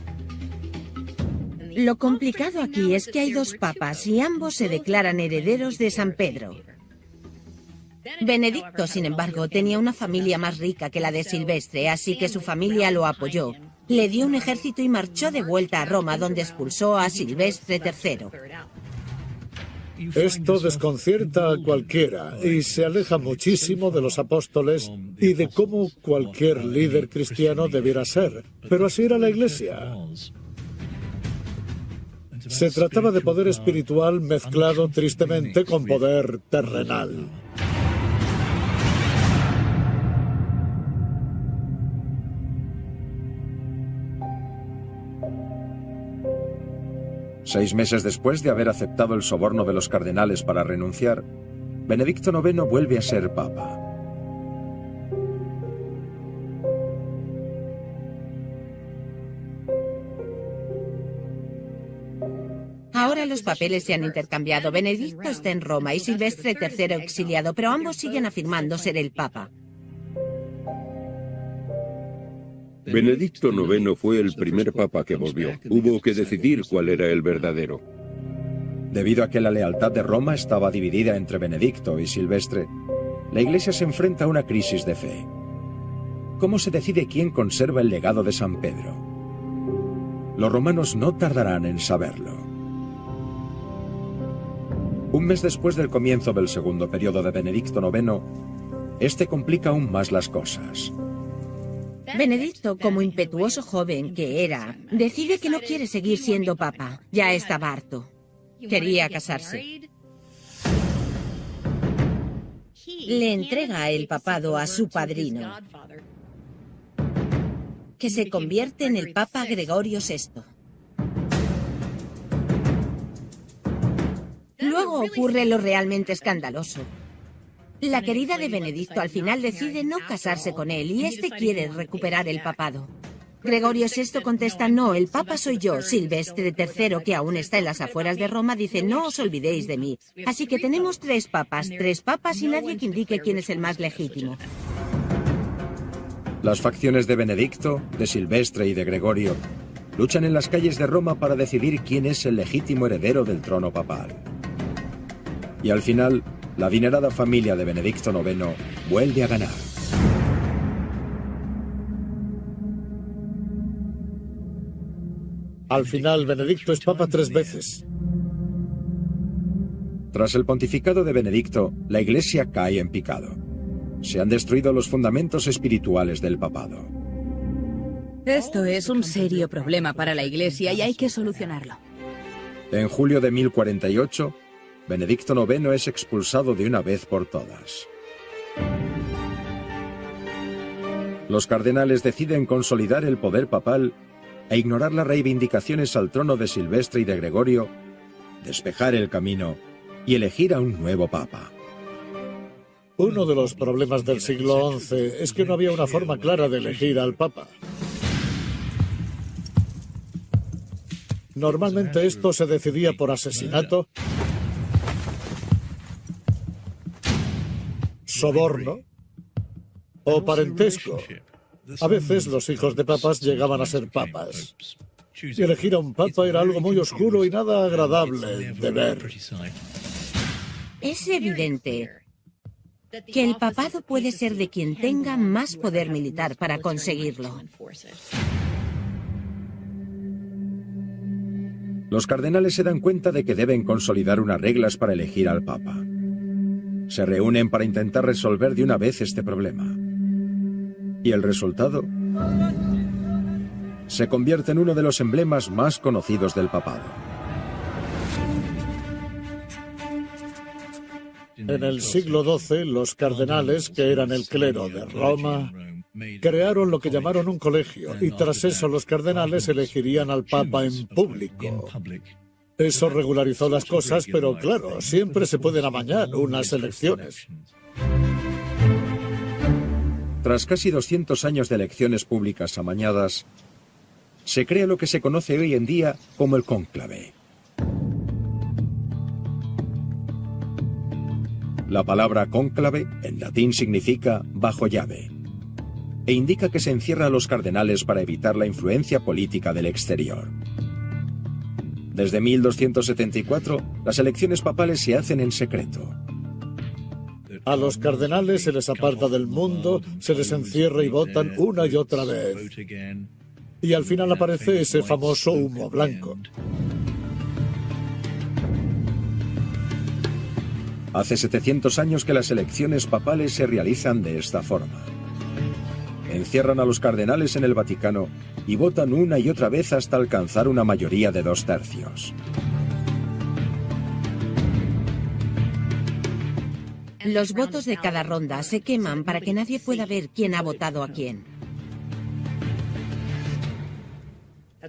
Lo complicado aquí es que hay dos papas y ambos se declaran herederos de San Pedro. Benedicto, sin embargo, tenía una familia más rica que la de Silvestre, así que su familia lo apoyó. Le dio un ejército y marchó de vuelta a Roma, donde expulsó a Silvestre III. Esto desconcierta a cualquiera y se aleja muchísimo de los apóstoles y de cómo cualquier líder cristiano debiera ser. Pero así era la Iglesia. Se trataba de poder espiritual mezclado tristemente con poder terrenal. Seis meses después de haber aceptado el soborno de los cardenales para renunciar, Benedicto IX vuelve a ser papa. Ahora los papeles se han intercambiado. Benedicto está en Roma y Silvestre III exiliado, pero ambos siguen afirmando ser el papa. Benedicto IX fue el primer papa que volvió. Hubo que decidir cuál era el verdadero. Debido a que la lealtad de Roma estaba dividida entre Benedicto y Silvestre, la Iglesia se enfrenta a una crisis de fe. ¿Cómo se decide quién conserva el legado de San Pedro? Los romanos no tardarán en saberlo. Un mes después del comienzo del segundo periodo de Benedicto IX, este complica aún más las cosas. Benedicto, como impetuoso joven que era, decide que no quiere seguir siendo papa. Ya estaba harto. Quería casarse. Le entrega el papado a su padrino, que se convierte en el Papa Gregorio VI. Luego ocurre lo realmente escandaloso. La querida de Benedicto al final decide no casarse con él y este quiere recuperar el papado. Gregorio VI contesta, no, el Papa soy yo. Silvestre III, que aún está en las afueras de Roma, dice, no os olvidéis de mí. Así que tenemos tres papas y nadie que indique quién es el más legítimo. Las facciones de Benedicto, de Silvestre y de Gregorio luchan en las calles de Roma para decidir quién es el legítimo heredero del trono papal. Y al final, la adinerada familia de Benedicto IX vuelve a ganar. Al final, Benedicto es papa 3 veces. Tras el pontificado de Benedicto, la Iglesia cae en picado. Se han destruido los fundamentos espirituales del papado. Esto es un serio problema para la Iglesia y hay que solucionarlo. En julio de 1048, Benedicto IX es expulsado de una vez por todas. Los cardenales deciden consolidar el poder papal e ignorar las reivindicaciones al trono de Silvestre y de Gregorio, despejar el camino y elegir a un nuevo papa. Uno de los problemas del siglo XI es que no había una forma clara de elegir al papa. Normalmente esto se decidía por asesinato, soborno o parentesco. A veces los hijos de papas llegaban a ser papas. Y elegir a un papa era algo muy oscuro y nada agradable de ver. Es evidente que el papado puede ser de quien tenga más poder militar para conseguirlo. Los cardenales se dan cuenta de que deben consolidar unas reglas para elegir al papa. Se reúnen para intentar resolver de una vez este problema. Y el resultado se convierte en uno de los emblemas más conocidos del papado. En el siglo XII, los cardenales, que eran el clero de Roma, crearon lo que llamaron un colegio, y tras eso los cardenales elegirían al papa en público. Eso regularizó las cosas, pero claro, siempre se pueden amañar unas elecciones. Tras casi 200 años de elecciones públicas amañadas, se crea lo que se conoce hoy en día como el cónclave. La palabra cónclave en latín significa bajo llave e indica que se encierra a los cardenales para evitar la influencia política del exterior. Desde 1274, las elecciones papales se hacen en secreto. A los cardenales se les aparta del mundo, se les encierra y votan una y otra vez. Y al final aparece ese famoso humo blanco. Hace 700 años que las elecciones papales se realizan de esta forma. Encierran a los cardenales en el Vaticano y votan una y otra vez hasta alcanzar una mayoría de 2/3. Los votos de cada ronda se queman para que nadie pueda ver quién ha votado a quién.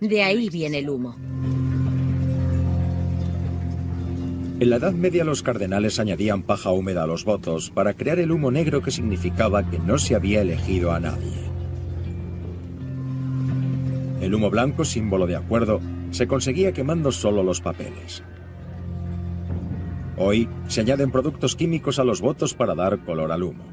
De ahí viene el humo. En la Edad Media los cardenales añadían paja húmeda a los votos para crear el humo negro que significaba que no se había elegido a nadie. El humo blanco, símbolo de acuerdo, se conseguía quemando solo los papeles. Hoy se añaden productos químicos a los votos para dar color al humo.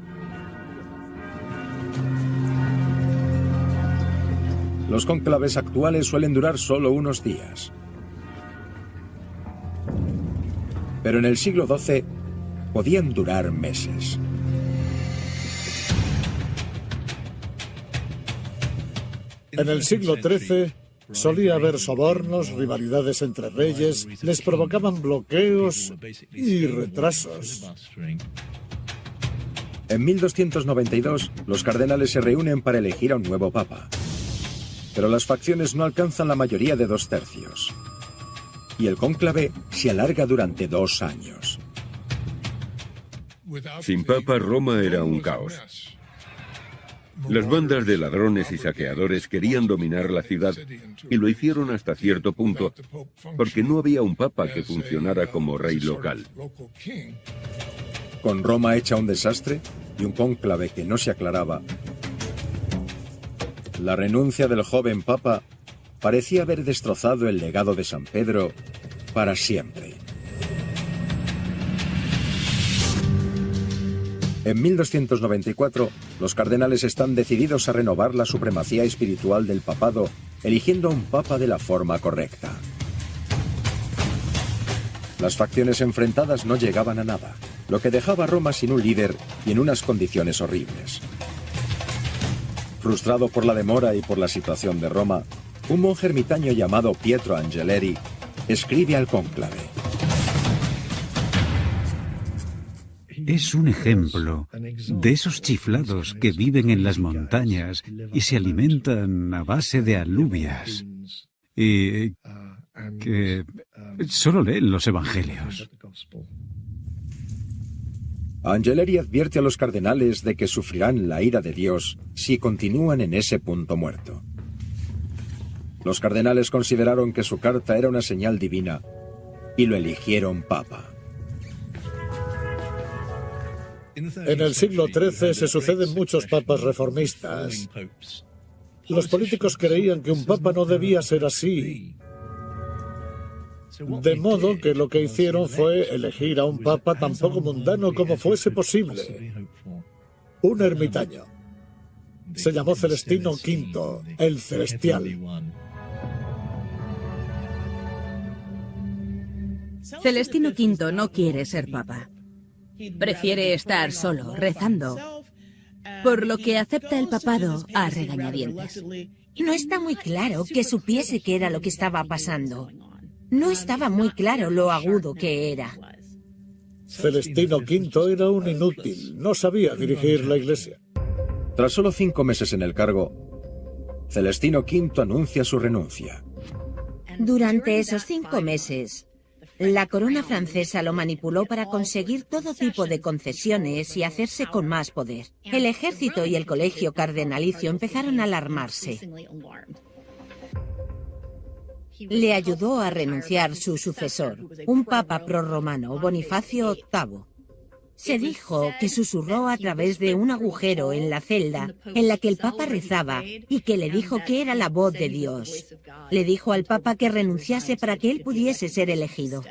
Los cónclaves actuales suelen durar solo unos días. Pero en el siglo XII podían durar meses. En el siglo XIII solía haber sobornos, rivalidades entre reyes, les provocaban bloqueos y retrasos. En 1292, los cardenales se reúnen para elegir a un nuevo papa. Pero las facciones no alcanzan la mayoría de 2/3. Y el cónclave se alarga durante 2 años. Sin papa, Roma era un caos. Las bandas de ladrones y saqueadores querían dominar la ciudad y lo hicieron hasta cierto punto porque no había un papa que funcionara como rey local. Con Roma hecha un desastre y un cónclave que no se aclaraba, La renuncia del joven papa parecía haber destrozado el legado de San Pedro para siempre. En 1294, los cardenales están decididos a renovar la supremacía espiritual del papado, eligiendo a un papa de la forma correcta. Las facciones enfrentadas no llegaban a nada, lo que dejaba a Roma sin un líder y en unas condiciones horribles. Frustrado por la demora y por la situación de Roma, un monje ermitaño llamado Pietro Angeleri escribe al cónclave: Es un ejemplo de esos chiflados que viven en las montañas y se alimentan a base de alubias y que solo leen los evangelios. Angeleri advierte a los cardenales de que sufrirán la ira de Dios si continúan en ese punto muerto. Los cardenales consideraron que su carta era una señal divina y lo eligieron papa. En el siglo XIII se suceden muchos papas reformistas. Los políticos creían que un papa no debía ser así. De modo que lo que hicieron fue elegir a un papa tan poco mundano como fuese posible. Un ermitaño. Se llamó Celestino V, el Celestial. Celestino V no quiere ser papa. Prefiere estar solo, rezando, por lo que acepta el papado a regañadientes. No está muy claro que supiese qué era lo que estaba pasando. No estaba muy claro lo agudo que era. Celestino V era un inútil, no sabía dirigir la iglesia. Tras solo 5 meses en el cargo, Celestino V anuncia su renuncia. Durante esos 5 meses, la corona francesa lo manipuló para conseguir todo tipo de concesiones y hacerse con más poder. El ejército y el colegio cardenalicio empezaron a alarmarse. Le ayudó a renunciar su sucesor, un papa prorromano, Bonifacio VIII. Se dijo que susurró a través de un agujero en la celda en la que el papa rezaba y que le dijo que era la voz de Dios. Le dijo al papa que renunciase para que él pudiese ser elegido.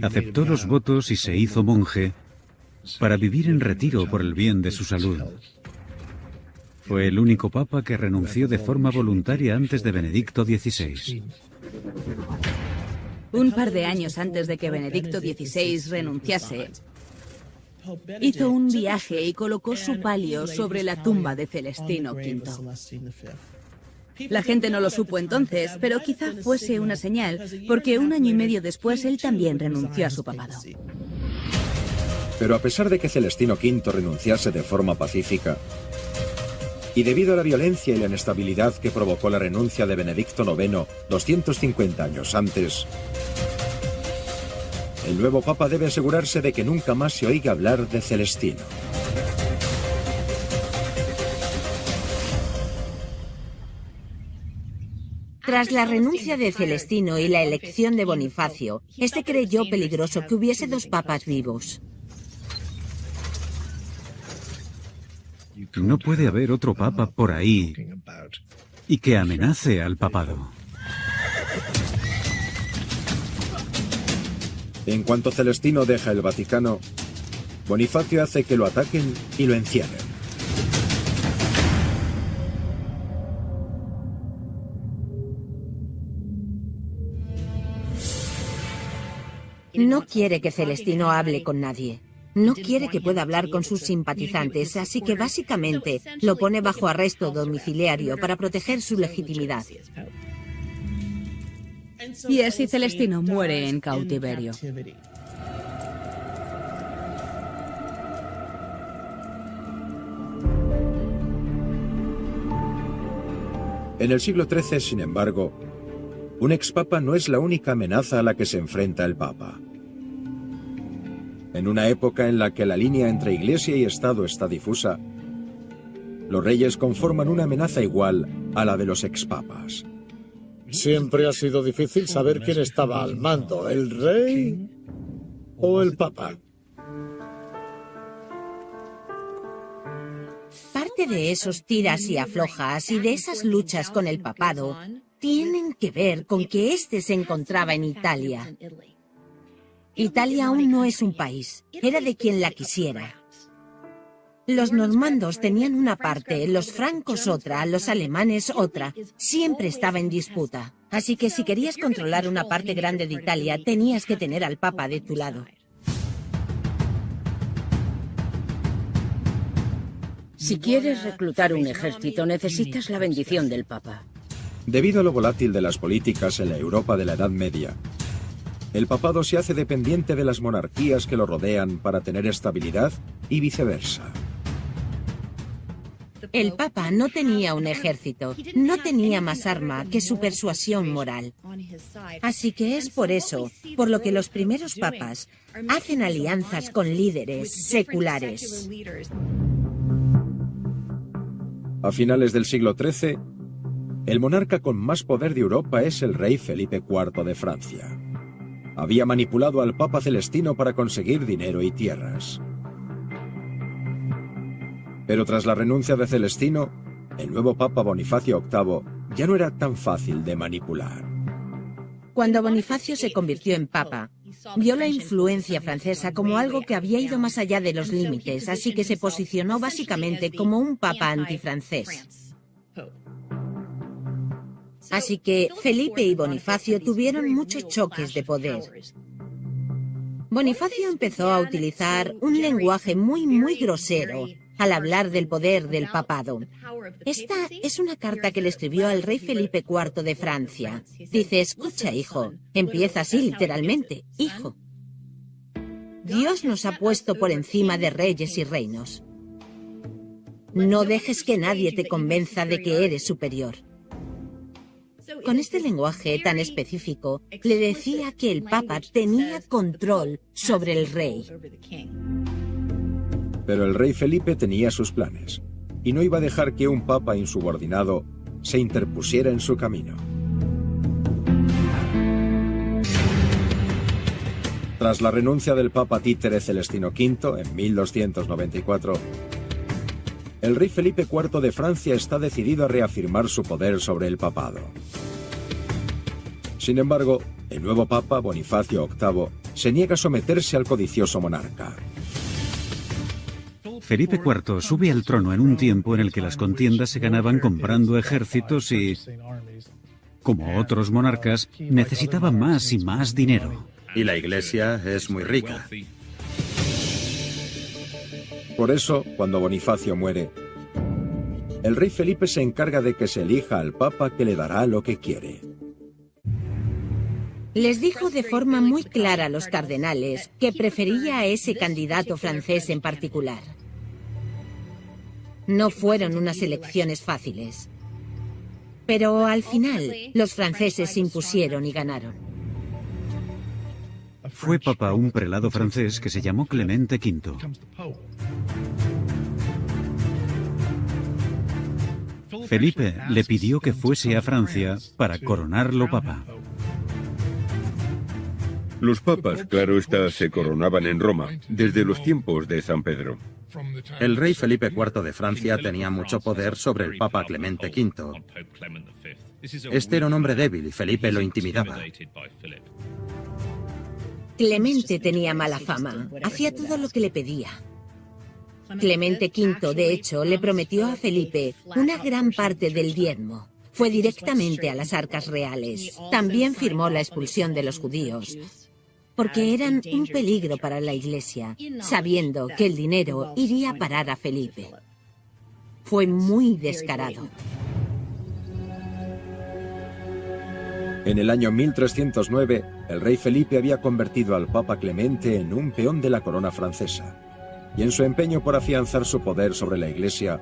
Aceptó los votos y se hizo monje para vivir en retiro por el bien de su salud. Fue el único papa que renunció de forma voluntaria antes de Benedicto XVI. Un par de años antes de que Benedicto XVI renunciase, hizo un viaje y colocó su palio sobre la tumba de Celestino V. La gente no lo supo entonces, pero quizá fuese una señal, porque 1 año y medio después él también renunció a su papado. Pero a pesar de que Celestino V renunciase de forma pacífica, y debido a la violencia y la inestabilidad que provocó la renuncia de Benedicto IX 250 años antes, el nuevo papa debe asegurarse de que nunca más se oiga hablar de Celestino. Tras la renuncia de Celestino y la elección de Bonifacio, este creyó peligroso que hubiese 2 papas vivos. No puede haber otro papa por ahí y que amenace al papado. En cuanto Celestino deja el Vaticano, Bonifacio hace que lo ataquen y lo encierren. No quiere que Celestino hable con nadie. No quiere que pueda hablar con sus simpatizantes, así que básicamente lo pone bajo arresto domiciliario para proteger su legitimidad. Y así Celestino muere en cautiverio. En el siglo XIII, sin embargo, un expapa no es la única amenaza a la que se enfrenta el papa. En una época en la que la línea entre Iglesia y Estado está difusa, los reyes conforman una amenaza igual a la de los expapas. Siempre ha sido difícil saber quién estaba al mando, el rey o el papa. Parte parte de esos tiras y aflojas y de esas luchas con el papado tienen que ver con que éste se encontraba en Italia. Italia aún no es un país, era de quien la quisiera. Los normandos tenían una parte, los francos otra, los alemanes otra. Siempre estaba en disputa. Así que si querías controlar una parte grande de Italia, tenías que tener al Papa de tu lado. Si quieres reclutar un ejército, necesitas la bendición del Papa. Debido a lo volátil de las políticas en la Europa de la Edad Media, el papado se hace dependiente de las monarquías que lo rodean para tener estabilidad y viceversa. El Papa no tenía un ejército, no tenía más arma que su persuasión moral. Así que es por eso, por lo que los primeros papas hacen alianzas con líderes seculares. A finales del siglo XIII, el monarca con más poder de Europa es el rey Felipe IV de Francia. Había manipulado al Papa Celestino para conseguir dinero y tierras. Pero tras la renuncia de Celestino, el nuevo Papa Bonifacio VIII ya no era tan fácil de manipular. Cuando Bonifacio se convirtió en Papa, vio la influencia francesa como algo que había ido más allá de los límites, así que se posicionó básicamente como un Papa antifrancés. Así que Felipe y Bonifacio tuvieron muchos choques de poder. Bonifacio empezó a utilizar un lenguaje muy grosero al hablar del poder del papado. Esta es una carta que le escribió al rey Felipe IV de Francia. Dice: escucha, hijo. Empieza así literalmente: hijo. Dios nos ha puesto por encima de reyes y reinos. No dejes que nadie te convenza de que eres superior. Con este lenguaje tan específico, le decía que el Papa tenía control sobre el rey. Pero el rey Felipe tenía sus planes, y no iba a dejar que un papa insubordinado se interpusiera en su camino. Tras la renuncia del papa títere Celestino V en 1294, el rey Felipe IV de Francia está decidido a reafirmar su poder sobre el papado. Sin embargo, el nuevo papa, Bonifacio VIII, se niega a someterse al codicioso monarca. Felipe IV sube al trono en un tiempo en el que las contiendas se ganaban comprando ejércitos y, como otros monarcas, necesitaba más y más dinero. Y la Iglesia es muy rica. Por eso, cuando Bonifacio muere, el rey Felipe se encarga de que se elija al papa que le dará lo que quiere. Les dijo de forma muy clara a los cardenales que prefería a ese candidato francés en particular. No fueron unas elecciones fáciles. Pero al final, los franceses se impusieron y ganaron. Fue papa un prelado francés que se llamó Clemente V. Felipe le pidió que fuese a Francia para coronarlo papa. Los papas, claro está, se coronaban en Roma, desde los tiempos de San Pedro. El rey Felipe IV de Francia tenía mucho poder sobre el Papa Clemente V. Este era un hombre débil y Felipe lo intimidaba. Clemente tenía mala fama, hacía todo lo que le pedía. Clemente V, de hecho, le prometió a Felipe una gran parte del diezmo. Fue directamente a las arcas reales. También firmó la expulsión de los judíos, porque eran un peligro para la Iglesia, sabiendo que el dinero iría a parar a Felipe. Fue muy descarado. En el año 1309, el rey Felipe había convertido al Papa Clemente en un peón de la corona francesa, y en su empeño por afianzar su poder sobre la Iglesia,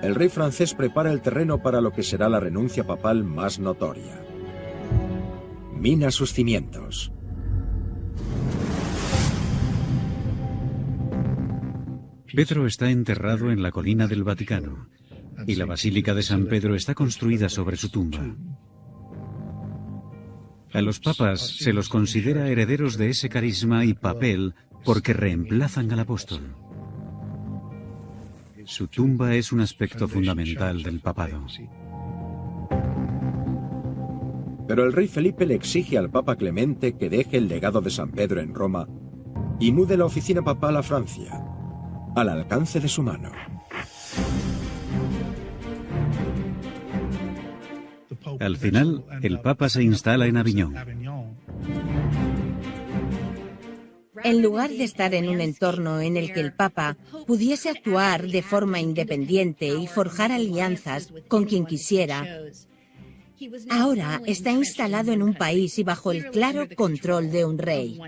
el rey francés prepara el terreno para lo que será la renuncia papal más notoria. Mina sus cimientos. Pedro está enterrado en la colina del Vaticano, y la Basílica de San Pedro está construida sobre su tumba. A los papas se los considera herederos de ese carisma y papel porque reemplazan al apóstol. Su tumba es un aspecto fundamental del papado. Pero el rey Felipe le exige al Papa Clemente que deje el legado de San Pedro en Roma y mude la oficina papal a Francia, al alcance de su mano. Al final, el Papa se instala en Aviñón. En lugar de estar en un entorno en el que el Papa pudiese actuar de forma independiente y forjar alianzas con quien quisiera, ahora está instalado en un país y bajo el claro control de un rey.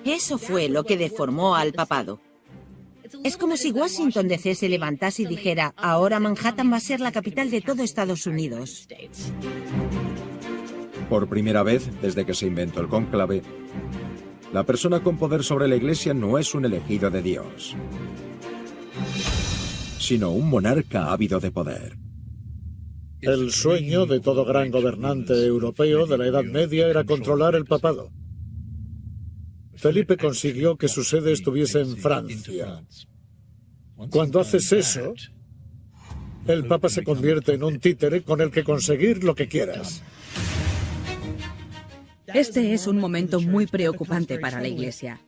Eso fue lo que deformó al papado. Es como si Washington DC se levantase y dijera: ahora Manhattan va a ser la capital de todo Estados Unidos. Por primera vez desde que se inventó el cónclave, la persona con poder sobre la Iglesia no es un elegido de Dios, sino un monarca ávido de poder. El sueño de todo gran gobernante europeo de la Edad Media era controlar el papado. Felipe consiguió que su sede estuviese en Francia. Cuando haces eso, el Papa se convierte en un títere con el que conseguir lo que quieras. Este es un momento muy preocupante para la Iglesia.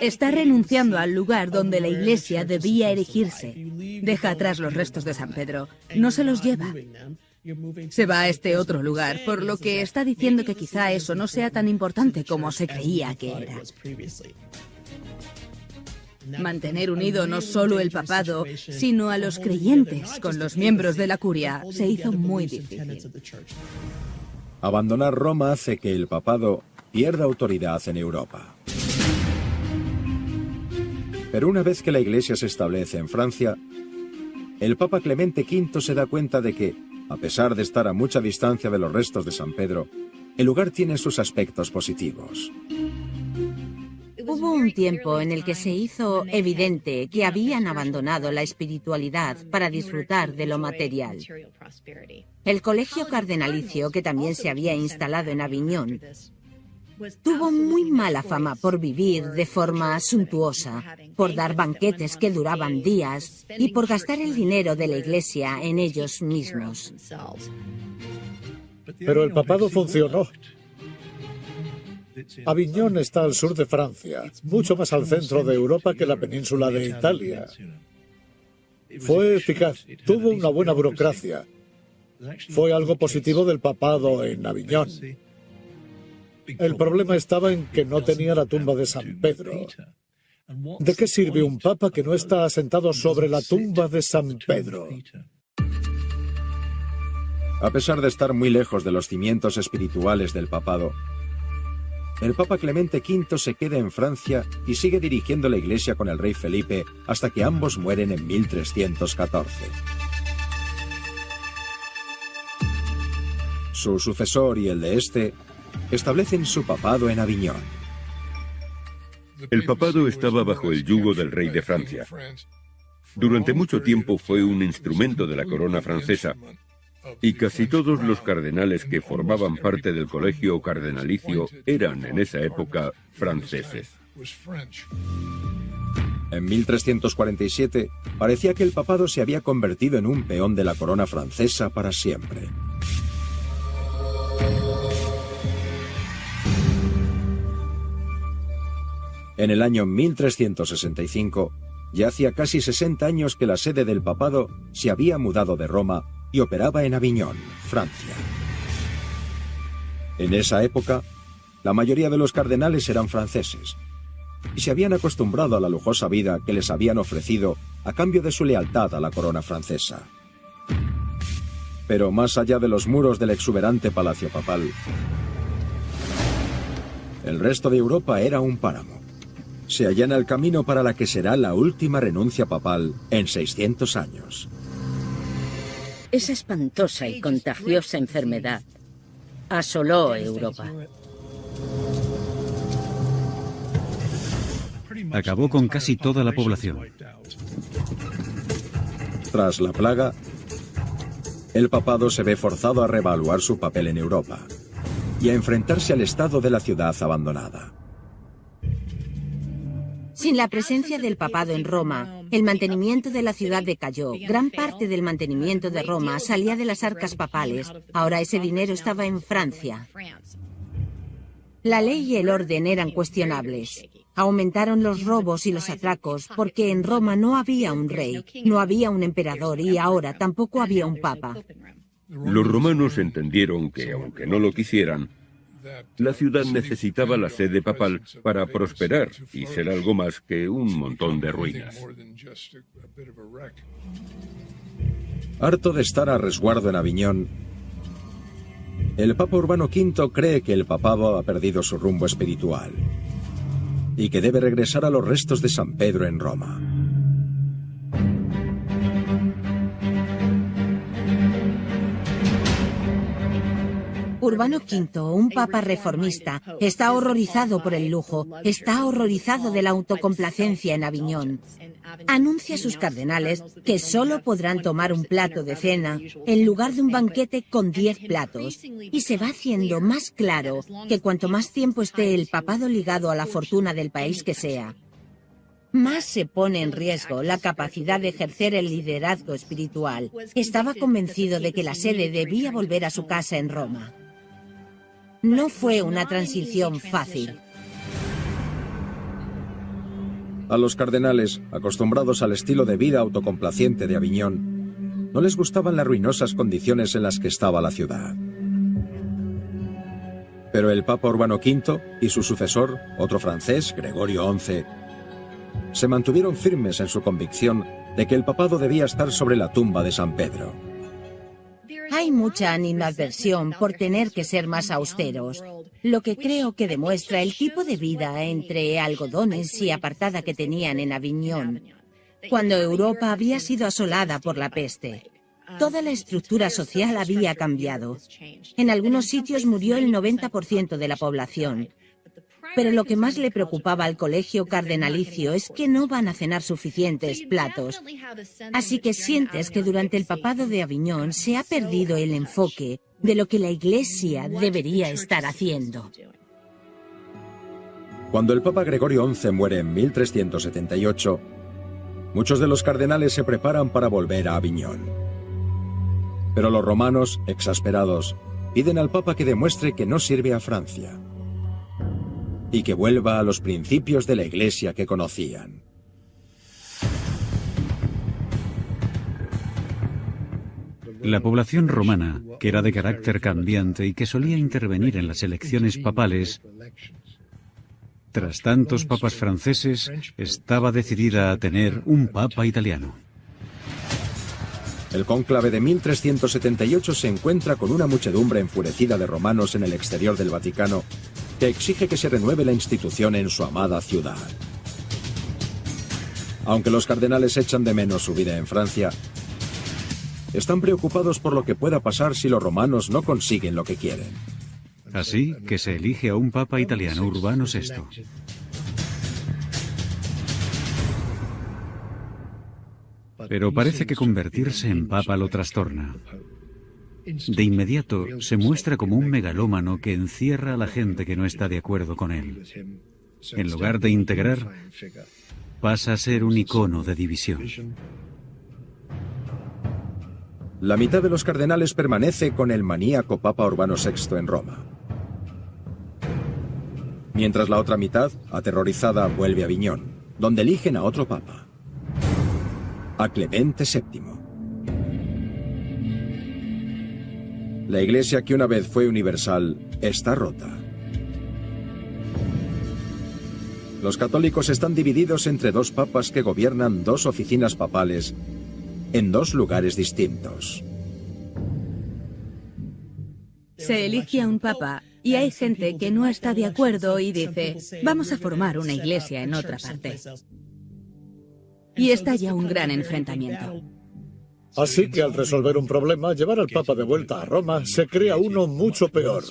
Está renunciando al lugar donde la Iglesia debía erigirse. Deja atrás los restos de San Pedro. No se los lleva. Se va a este otro lugar, por lo que está diciendo que quizá eso no sea tan importante como se creía que era. Mantener unido no solo el papado, sino a los creyentes con los miembros de la curia se hizo muy difícil. Abandonar Roma hace que el papado pierda autoridad en Europa. Pero una vez que la Iglesia se establece en Francia, el Papa Clemente V se da cuenta de que, a pesar de estar a mucha distancia de los restos de San Pedro, el lugar tiene sus aspectos positivos. Hubo un tiempo en el que se hizo evidente que habían abandonado la espiritualidad para disfrutar de lo material. El colegio cardenalicio, que también se había instalado en Aviñón, tuvo muy mala fama por vivir de forma suntuosa, por dar banquetes que duraban días y por gastar el dinero de la Iglesia en ellos mismos. Pero el papado funcionó. Aviñón está al sur de Francia, mucho más al centro de Europa que la península de Italia. Fue eficaz, tuvo una buena burocracia. Fue algo positivo del papado en Aviñón. El problema estaba en que no tenía la tumba de San Pedro. ¿De qué sirve un papa que no está asentado sobre la tumba de San Pedro? A pesar de estar muy lejos de los cimientos espirituales del papado, el Papa Clemente V se queda en Francia y sigue dirigiendo la Iglesia con el rey Felipe hasta que ambos mueren en 1314. Su sucesor y el de este establecen su papado en Aviñón. El papado estaba bajo el yugo del rey de Francia. Durante mucho tiempo fue un instrumento de la corona francesa, y casi todos los cardenales que formaban parte del colegio cardenalicio eran en esa época franceses. En 1347 parecía que el papado se había convertido en un peón de la corona francesa para siempre. En el año 1365, ya hacía casi 60 años que la sede del papado se había mudado de Roma y operaba en Aviñón, Francia. En esa época, la mayoría de los cardenales eran franceses y se habían acostumbrado a la lujosa vida que les habían ofrecido a cambio de su lealtad a la corona francesa. Pero más allá de los muros del exuberante palacio papal, el resto de Europa era un páramo. Se allana el camino para la que será la última renuncia papal en 600 años. Esa espantosa y contagiosa enfermedad asoló Europa. Acabó con casi toda la población. Tras la plaga, el papado se ve forzado a reevaluar su papel en Europa y a enfrentarse al estado de la ciudad abandonada. Sin la presencia del papado en Roma, el mantenimiento de la ciudad decayó. Gran parte del mantenimiento de Roma salía de las arcas papales. Ahora ese dinero estaba en Francia. La ley y el orden eran cuestionables. Aumentaron los robos y los atracos porque en Roma no había un rey, no había un emperador y ahora tampoco había un papa. Los romanos entendieron que, aunque no lo quisieran, la ciudad necesitaba la sede papal para prosperar y ser algo más que un montón de ruinas. Harto de estar a resguardo en Aviñón, el Papa Urbano V cree que el papado ha perdido su rumbo espiritual y que debe regresar a los restos de San Pedro en Roma. Urbano V, un papa reformista, está horrorizado por el lujo, está horrorizado de la autocomplacencia en Aviñón. Anuncia a sus cardenales que solo podrán tomar un plato de cena en lugar de un banquete con 10 platos. Y se va haciendo más claro que cuanto más tiempo esté el papado ligado a la fortuna del país que sea, más se pone en riesgo la capacidad de ejercer el liderazgo espiritual. Estaba convencido de que la sede debía volver a su casa en Roma. No fue una transición fácil. A los cardenales, acostumbrados al estilo de vida autocomplaciente de Aviñón, no les gustaban las ruinosas condiciones en las que estaba la ciudad. Pero el Papa Urbano V y su sucesor, otro francés, Gregorio XI, se mantuvieron firmes en su convicción de que el papado debía estar sobre la tumba de San Pedro. Hay mucha animadversión por tener que ser más austeros, lo que creo que demuestra el tipo de vida entre algodones y apartada que tenían en Aviñón, cuando Europa había sido asolada por la peste. Toda la estructura social había cambiado. En algunos sitios murió el 90% de la población. Pero lo que más le preocupaba al colegio cardenalicio es que no van a cenar suficientes platos. Así que sientes que durante el papado de Aviñón se ha perdido el enfoque de lo que la Iglesia debería estar haciendo. Cuando el Papa Gregorio XI muere en 1378, muchos de los cardenales se preparan para volver a Aviñón. Pero los romanos, exasperados, piden al Papa que demuestre que no sirve a Francia y que vuelva a los principios de la Iglesia que conocían. La población romana, que era de carácter cambiante y que solía intervenir en las elecciones papales, tras tantos papas franceses, estaba decidida a tener un papa italiano. El cónclave de 1378 se encuentra con una muchedumbre enfurecida de romanos en el exterior del Vaticano que exige que se renueve la institución en su amada ciudad. Aunque los cardenales echan de menos su vida en Francia, están preocupados por lo que pueda pasar si los romanos no consiguen lo que quieren. Así que se elige a un papa italiano, Urbano VI. Pero parece que convertirse en papa lo trastorna. De inmediato se muestra como un megalómano que encierra a la gente que no está de acuerdo con él. En lugar de integrar, pasa a ser un icono de división. La mitad de los cardenales permanece con el maníaco Papa Urbano VI en Roma, mientras la otra mitad, aterrorizada, vuelve a Aviñón, donde eligen a otro papa, a Clemente VII. La Iglesia, que una vez fue universal, está rota. Los católicos están divididos entre dos papas que gobiernan dos oficinas papales en dos lugares distintos. Se elige a un papa y hay gente que no está de acuerdo y dice, vamos a formar una iglesia en otra parte. Y estalla un gran enfrentamiento. Así que al resolver un problema, llevar al Papa de vuelta a Roma, se crea uno mucho peor.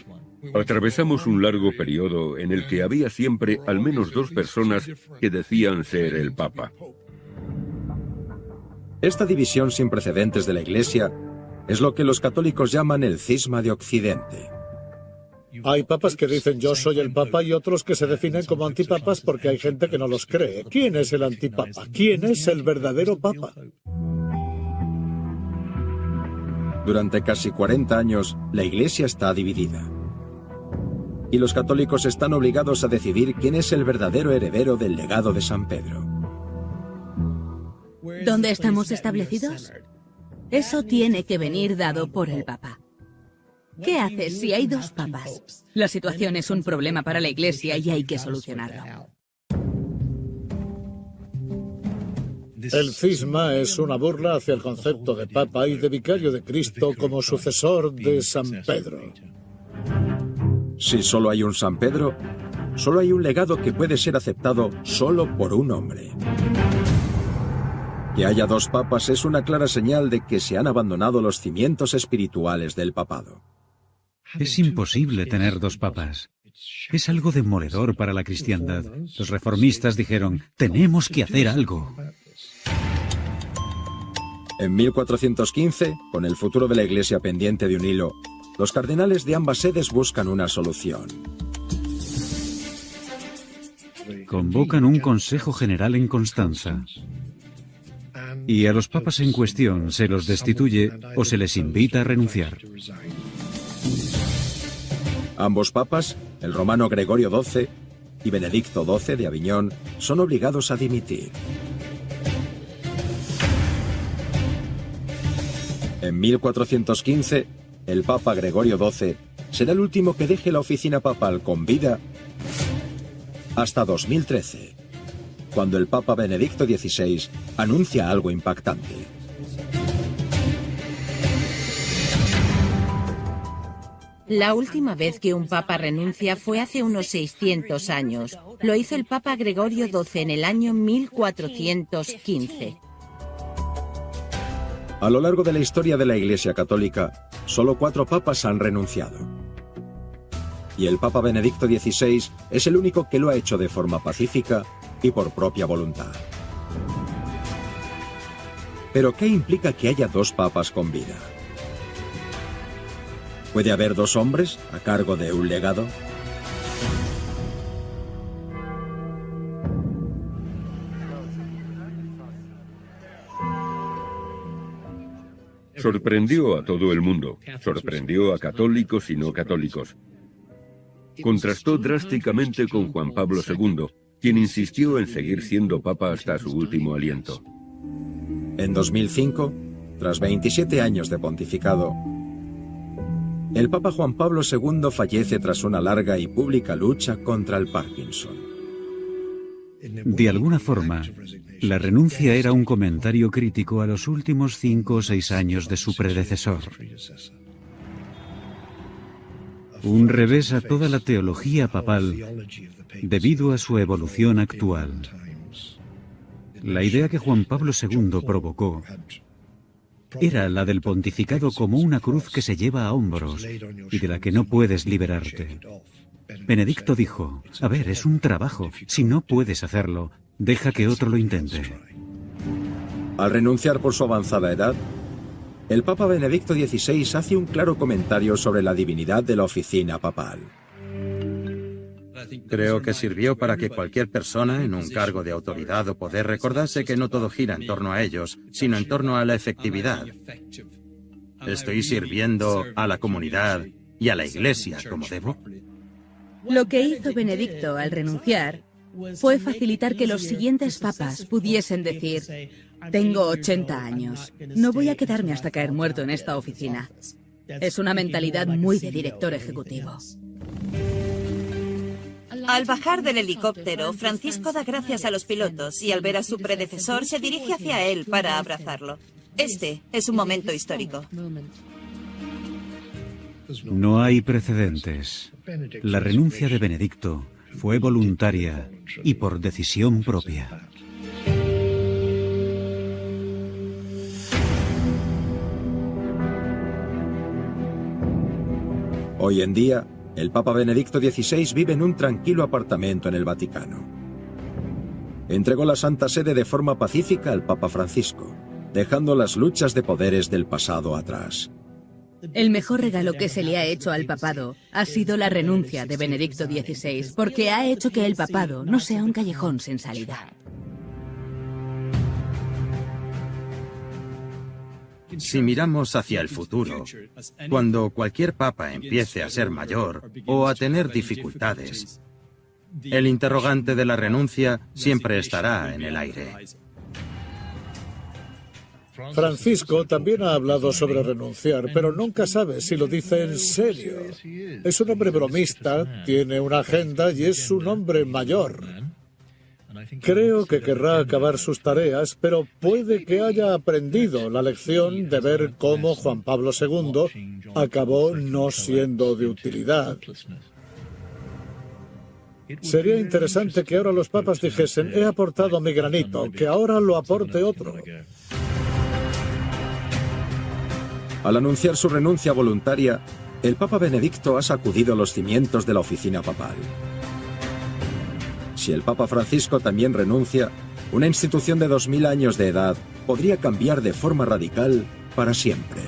Atravesamos un largo periodo en el que había siempre al menos dos personas que decían ser el Papa. Esta división sin precedentes de la Iglesia es lo que los católicos llaman el cisma de Occidente. Hay papas que dicen yo soy el papa y otros que se definen como antipapas porque hay gente que no los cree. ¿Quién es el antipapa? ¿Quién es el verdadero papa? Durante casi 40 años, la Iglesia está dividida. Y los católicos están obligados a decidir quién es el verdadero heredero del legado de San Pedro. ¿Dónde estamos establecidos? Eso tiene que venir dado por el Papa. ¿Qué haces si hay dos papas? La situación es un problema para la Iglesia y hay que solucionarlo. El cisma es una burla hacia el concepto de papa y de vicario de Cristo como sucesor de San Pedro. Si solo hay un San Pedro, solo hay un legado que puede ser aceptado solo por un hombre. Que haya dos papas es una clara señal de que se han abandonado los cimientos espirituales del papado. Es imposible tener dos papas. Es algo demoledor para la cristiandad. Los reformistas dijeron, tenemos que hacer algo. En 1415, con el futuro de la Iglesia pendiente de un hilo, los cardenales de ambas sedes buscan una solución. Convocan un Consejo General en Constanza. Y a los papas en cuestión se los destituye o se les invita a renunciar. Ambos papas, el romano Gregorio XII y Benedicto XII de Aviñón, son obligados a dimitir. En 1415, el Papa Gregorio XII será el último que deje la oficina papal con vida hasta 2013, cuando el Papa Benedicto XVI anuncia algo impactante. La última vez que un papa renuncia fue hace unos 600 años. Lo hizo el Papa Gregorio XII en el año 1415. A lo largo de la historia de la Iglesia Católica, solo 4 papas han renunciado. Y el Papa Benedicto XVI es el único que lo ha hecho de forma pacífica y por propia voluntad. ¿Pero qué implica que haya dos papas con vida? ¿Puede haber dos hombres a cargo de un legado? Sorprendió a todo el mundo. Sorprendió a católicos y no católicos. Contrastó drásticamente con Juan Pablo II, quien insistió en seguir siendo papa hasta su último aliento. En 2005, tras 27 años de pontificado, el Papa Juan Pablo II fallece tras una larga y pública lucha contra el Parkinson. De alguna forma, la renuncia era un comentario crítico a los últimos 5 o 6 años de su predecesor. Un revés a toda la teología papal debido a su evolución actual. La idea que Juan Pablo II provocó era la del pontificado como una cruz que se lleva a hombros y de la que no puedes liberarte. Benedicto dijo, a ver, es un trabajo, si no puedes hacerlo, deja que otro lo intente. Al renunciar por su avanzada edad, el Papa Benedicto XVI hace un claro comentario sobre la divinidad de la oficina papal. Creo que sirvió para que cualquier persona en un cargo de autoridad o poder recordase que no todo gira en torno a ellos, sino en torno a la efectividad. ¿Estoy sirviendo a la comunidad y a la Iglesia como debo? Lo que hizo Benedicto al renunciar fue facilitar que los siguientes papas pudiesen decir, tengo 80 años, no voy a quedarme hasta caer muerto en esta oficina. Es una mentalidad muy de director ejecutivo. Al bajar del helicóptero, Francisco da gracias a los pilotos y al ver a su predecesor se dirige hacia él para abrazarlo. Este es un momento histórico. No hay precedentes. La renuncia de Benedicto fue voluntaria y por decisión propia. Hoy en día, el Papa Benedicto XVI vive en un tranquilo apartamento en el Vaticano. Entregó la Santa Sede de forma pacífica al Papa Francisco, dejando las luchas de poderes del pasado atrás. El mejor regalo que se le ha hecho al papado ha sido la renuncia de Benedicto XVI, porque ha hecho que el papado no sea un callejón sin salida. Si miramos hacia el futuro, cuando cualquier papa empiece a ser mayor o a tener dificultades, el interrogante de la renuncia siempre estará en el aire. Francisco también ha hablado sobre renunciar, pero nunca sabe si lo dice en serio. Es un hombre bromista, tiene una agenda y es un hombre mayor. Creo que querrá acabar sus tareas, pero puede que haya aprendido la lección de ver cómo Juan Pablo II acabó no siendo de utilidad. Sería interesante que ahora los papas dijesen: he aportado mi granito, que ahora lo aporte otro. Al anunciar su renuncia voluntaria, el Papa Benedicto ha sacudido los cimientos de la oficina papal. Si el Papa Francisco también renuncia, una institución de 2000 años de edad podría cambiar de forma radical para siempre.